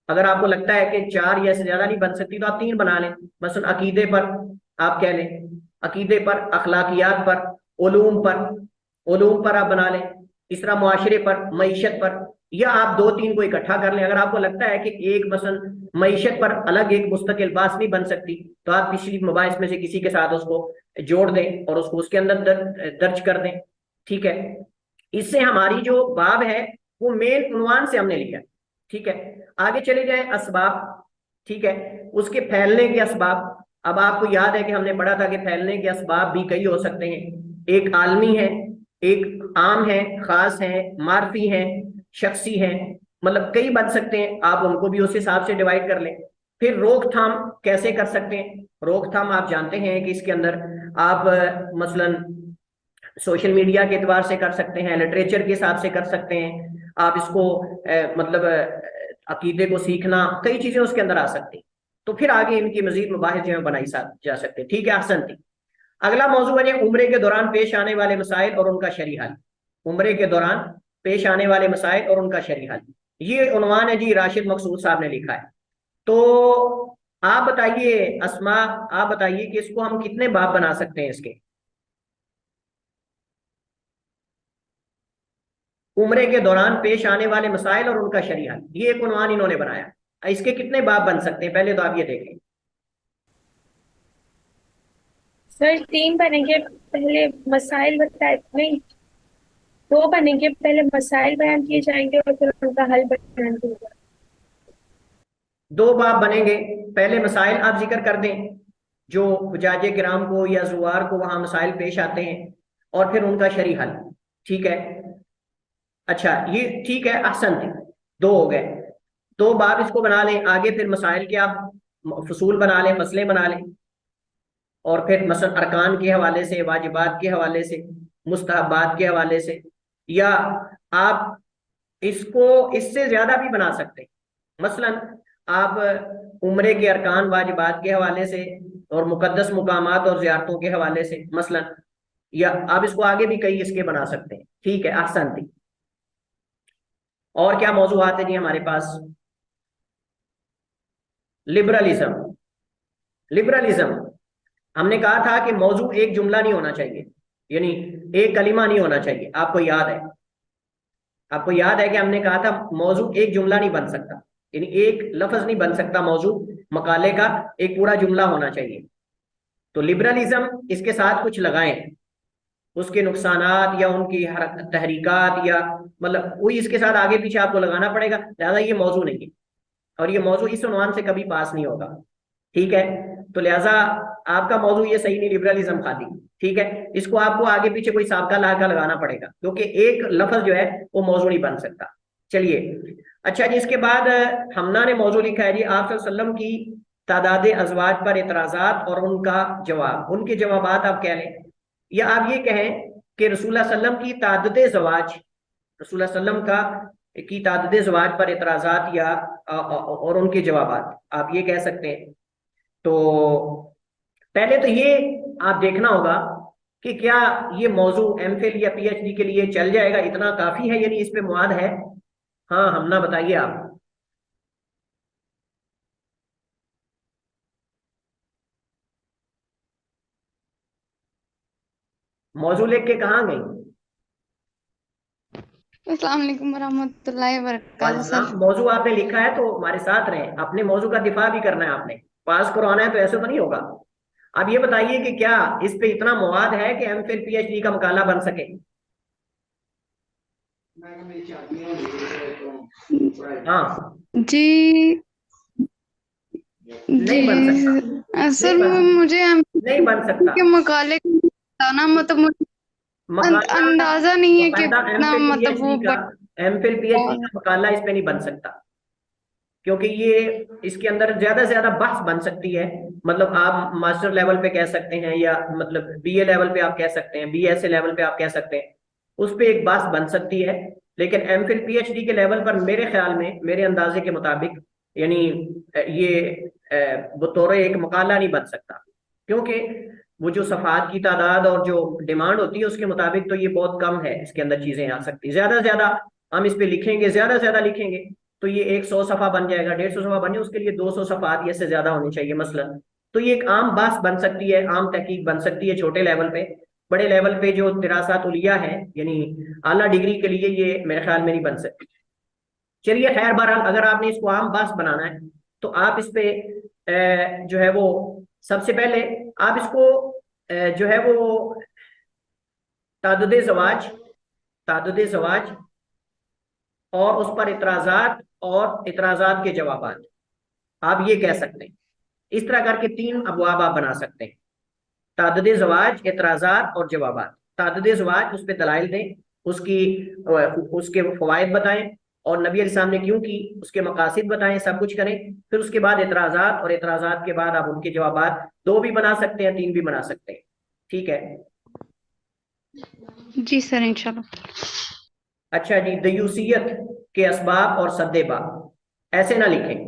اگر آپ کو لگتا ہے کہ 4 یا سے زیادہ نہیں بن سکتی تو آپ 3 بنا لیں، مثلا عقیدے پر آپ کہہ لیں، عقیدے پر، اخلاقیات پر، علوم پر آپ بنا لیں، اس طرح معاشرے پر، معیشت پر، یا آپ 2 3 کو اکٹھا کر لیں۔ اگر آپ کو لگتا ہے کہ ایک مثلا معیشت پر الگ ایک مستقل بحث نہیں بن سکتی تو آپ پچھلی مباحث میں سے کسی کے ساتھ اس کو جوڑ دیں اور اس کو اس کے اندر درج کر دیں، ٹھیک ہے۔ اس سے ہماری جو باب ہے وہ مین عنوان سے ہم نے لکھا، ٹھیک ہے۔ آگے چلے جائیں، اسباب، ٹھیک ہے، اس کے پھیلنے کے اسباب۔ اب آپ کو یاد ہے کہ ہم نے پڑھا تھا کہ پھیلنے کے اسباب بھی کئی ہو سکتے ہیں، ایک عالمی ہے، ایک عام ہے، خاص ہے، معرفی ہے، شخصی ہے، مطلب کئی بن سکتے ہیں، آپ ان کو بھی اس حساب سے ڈیوائڈ کر لیں۔ پھر روک تھام کیسے کر سکتے ہیں؟ روک تھام آپ جانتے ہیں کہ اس کے اندر آپ مثلا سوشل میڈیا کے اعتبار سے کر سکتے ہیں، لٹریچر کے حساب سے کر سکتے ہیں، آپ اس کو مطلب عقیدے کو سیکھنا، کئی چیزیں اس کے اندر آ سکتی، تو پھر آگے ان کی مزید مباحث جو ہے بنائی جا سکتے ہیں۔ ٹھیک ہے، احسن تھی۔ اگلا موضوع ہے عمرے کے دوران پیش آنے والے مسائل اور ان کا شرعی حل۔ عمرے کے دوران پیش آنے والے مسائل اور ان کا شرعی حل، یہ عنوان ہے جی، راشد مقصود صاحب نے لکھا ہے۔ تو آپ بتائیے اسما، آپ بتائیے کہ اس کو ہم کتنے باب بنا سکتے ہیں اس کے؟ عمرے کے دوران پیش آنے والے مسائل اور ان کا شرعی حل، یہ ایک عنوان انہوں نے بنایا، اس کے کتنے باب بن سکتے ہیں؟ پہلے تو آپ یہ دیکھیں۔ سر 3 بنیں گے، پہلے مسائل بتائے، نہیں 2 بنیں گے، پہلے مسائل بیان کیے جائیں گے اور پھر ان کا حل بیان کیا جائے گا۔ 2 باب بنیں گے، پہلے مسائل آپ ذکر کر دیں جو حجاج کرام کو یا زوار کو وہاں مسائل پیش آتے ہیں، اور پھر ان کا شرعی حل۔ ٹھیک ہے، اچھا یہ ٹھیک ہے، احسن تھی، 2 ہو گئے، 2 باب اس کو بنا لیں۔ آگے پھر مسائل کے آپ فصول بنا لیں، فصلیں بنا لیں، اور پھر مثلا ارکان کے حوالے سے، واجبات کے حوالے سے، مستحبات کے حوالے سے، یا آپ اس کو اس سے زیادہ بھی بنا سکتے ہیں۔ مثلا آپ عمرے کے ارکان واجبات کے حوالے سے اور مقدس مقامات اور زیارتوں کے حوالے سے مثلا، یا آپ اس کو آگے بھی کئی اس کے بنا سکتے ہیں۔ ٹھیک ہے، احسن تھی۔ اور کیا موضوعات ہیں جی ہمارے پاس؟ لبرلزم۔ لبرلزم ہم نے کہا تھا کہ موضوع ایک جملہ نہیں ہونا چاہیے، یعنی ایک کلمہ نہیں ہونا چاہیے، آپ کو یاد ہے، آپ کو یاد ہے کہ ہم نے کہا تھا موضوع ایک جملہ نہیں بن سکتا، یعنی ایک لفظ نہیں بن سکتا، موضوع مقالے کا ایک پورا جملہ ہونا چاہیے۔ تو لبرلزم اس کے ساتھ کچھ لگائیں، اس کے نقصانات یا ان کی تحریکات، یا مطلب وہی اس کے ساتھ آگے پیچھے آپ کو لگانا پڑے گا، لہٰذا یہ موضوع نہیں ہے، اور یہ موضوع اس عنوان سے کبھی پاس نہیں ہوگا۔ ٹھیک ہے، تو لہٰذا آپ کا موضوع یہ صحیح نہیں، لبرلزم خالی۔ ٹھیک ہے، اس کو آپ کو آگے پیچھے کوئی سابقہ لاحقہ لگانا پڑے گا، کیونکہ ایک لفظ جو ہے وہ موضوع نہیں بن سکتا۔ چلیے، اچھا جی، اس کے بعد ہمنا نے موضوع لکھا ہے جی، آپ صلی اللہ علیہ وسلم کی تعداد ازواج پر اعتراضات اور ان کا جواب، ان کے جوابات آپ کہہ لیں، یا آپ یہ کہیں کہ رسول اللہ صلی اللہ علیہ وسلم کی تعدد زواج، رسول اللہ صلی اللہ علیہ وسلم کی تعدد زواج پر اعتراضات یا اور ان کے جوابات، آپ یہ کہہ سکتے ہیں۔ تو پہلے تو یہ آپ دیکھنا ہوگا کہ کیا یہ موضوع ایم فل یا پی ایچ ڈی کے لیے چل جائے گا، اتنا کافی ہے، یعنی اس پہ مواد ہے؟ ہاں ہم نہ بتائیے آپ۔ موضوع لکھ کے کہاں گئی؟ السلام علیکم ورحمۃ اللہ وبرکاتہ سر۔ موضوع آپ نے لکھا ہے تو ہمارے ساتھ رہیں، اپنے موضوع کا دفاع بھی کرنا ہے، آپ نے پاس کروانا ہے، تو ایسے تو نہیں ہوگا۔ اب یہ بتائیے کہ کیا اس پہ اتنا مواد ہے کہ M Phil P H D کا مقالہ بن سکے؟ ہاں جی نہیں بن سکتا، سر، مجھے نہیں بن سکتا کے مقالے کا مطلب اندازہ نہیں ہے کہ اتنا مطلب وہ M Phil P H D کا مقالہ اس پہ نہیں بن سکتا، کیونکہ یہ اس کے اندر زیادہ سے زیادہ بحث بن سکتی ہے، مطلب آپ ماسٹر لیول پہ کہہ سکتے ہیں، یا مطلب بی اے لیول پہ آپ کہہ سکتے ہیں، بی ایس اے لیول پہ آپ کہہ سکتے ہیں، اس پہ ایک بحث بن سکتی ہے، لیکن M Phil P H D کے لیول پر میرے خیال میں، میرے اندازے کے مطابق، یعنی یہ بطور ایک مقالہ نہیں بن سکتا، کیونکہ وہ جو صفحات کی تعداد اور جو ڈیمانڈ ہوتی ہے اس کے مطابق تو یہ بہت کم ہے، اس کے اندر چیزیں آ سکتی، زیادہ سے زیادہ ہم اس پہ لکھیں گے، زیادہ سے زیادہ لکھیں گے تو یہ 100 صفحہ بن جائے گا، 150 صفحہ بن جائے، اس کے لیے 200 صفحات یا سے زیادہ ہونی چاہیے مثلا، تو یہ ایک عام بحث بن سکتی ہے، عام تحقیق بن سکتی ہے چھوٹے لیول پہ۔ بڑے لیول پہ جو دراسات علیہ ہے، یعنی اعلیٰ ڈگری کے لیے، یہ میرے خیال میں نہیں بن سکتی۔ چلیے خیر، بہرحال اگر آپ نے اس کو عام بحث بنانا ہے تو آپ اس پہ جو ہے وہ سب سے پہلے آپ اس کو جو ہے وہ تعدد زواج اور اس پر اعتراضات اور اعتراضات کے جوابات، آپ یہ کہہ سکتے ہیں، اس طرح کر کے 3 ابواب آپ بنا سکتے ہیں، تعدد زواج، اعتراضات اور جوابات۔ تعدد زواج، اس پہ دلائل دیں، اس کے فوائد بتائیں، اور نبی علیہ السلام نے کیوں کی، اس کے مقاصد بتائیں، سب کچھ کریں. پھر اس کے بعد اعتراضات، اور اعتراضات کے بعد آپ ان کے جوابات 2 بھی بنا سکتے ہیں، 3 بھی بنا سکتے ہیں. ٹھیک ہے. جی سر انشاءاللہ. اچھا جی، دیوسیت کے اسباب اور سد باب، ایسے نہ لکھیں.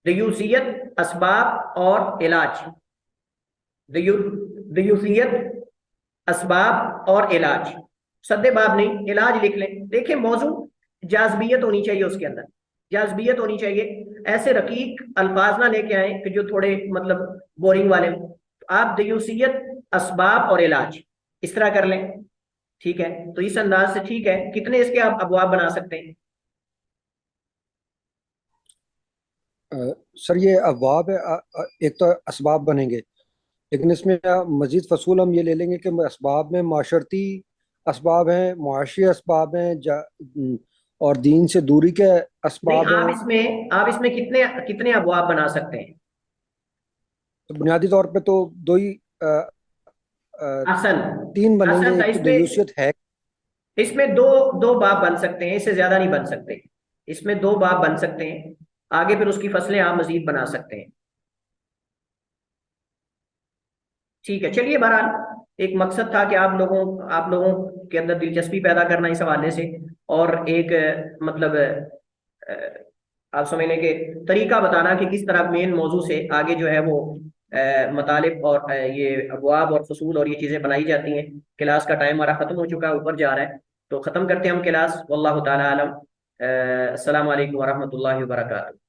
دیوسیت اسباب اور علاج، دیوسیت اسباب اور علاج، سد باب نہیں، علاج لکھ لیں. دیکھیں موضوع جاذبیت ہونی چاہیے، اس کے اندر جاذبیت ہونی چاہیے. ایسے رقیق الفاظ نہ لے کے آئیں کہ جو تھوڑے مطلب بورنگ والے ہوں. آپ دیوسیت اسباب اور علاج اس طرح کر لیں. ٹھیک ہے، تو اس انداز سے ٹھیک ہے. کتنے اس کے آپ ابواب بنا سکتے ہیں؟ سر یہ ابواب ہے، ایک تو اسباب بنیں گے، لیکن اس میں مزید فصول ہم یہ لے لیں گے کہ اسباب میں معاشرتی اسباب ہیں، معاشی اسباب ہیں، اور دین سے دوری کے اسباب نہیں، ہیں. آپ اس میں کتنے ابواب بنا سکتے ہیں؟ تو بنیادی طور پہ تو 2 ہی احسن 3 بنیں احسن گے. تھا. ایک تو دیوسیت ہے. اس میں دو باب بن سکتے ہیں، اس سے زیادہ نہیں بن سکتے. اس میں 2 باب بن سکتے ہیں، آگے پھر اس کی فصلیں آپ مزید بنا سکتے ہیں. ٹھیک ہے. چلیے، بہرحال ایک مقصد تھا کہ آپ لوگوں کے اندر دلچسپی پیدا کرنا اس حوالے سے، اور ایک مطلب آپ سمجھ لیں کہ طریقہ بتانا کہ کس طرح مین موضوع سے آگے جو ہے وہ مطالب اور یہ ابواب اور فصول اور یہ چیزیں بنائی جاتی ہیں. کلاس کا ٹائم ہمارا ختم ہو چکا ہے، اوپر جا رہا ہے، تو ختم کرتے ہیں ہم کلاس. واللہ تعالی عالم. السلام علیکم ورحمۃ اللہ وبرکاتہ.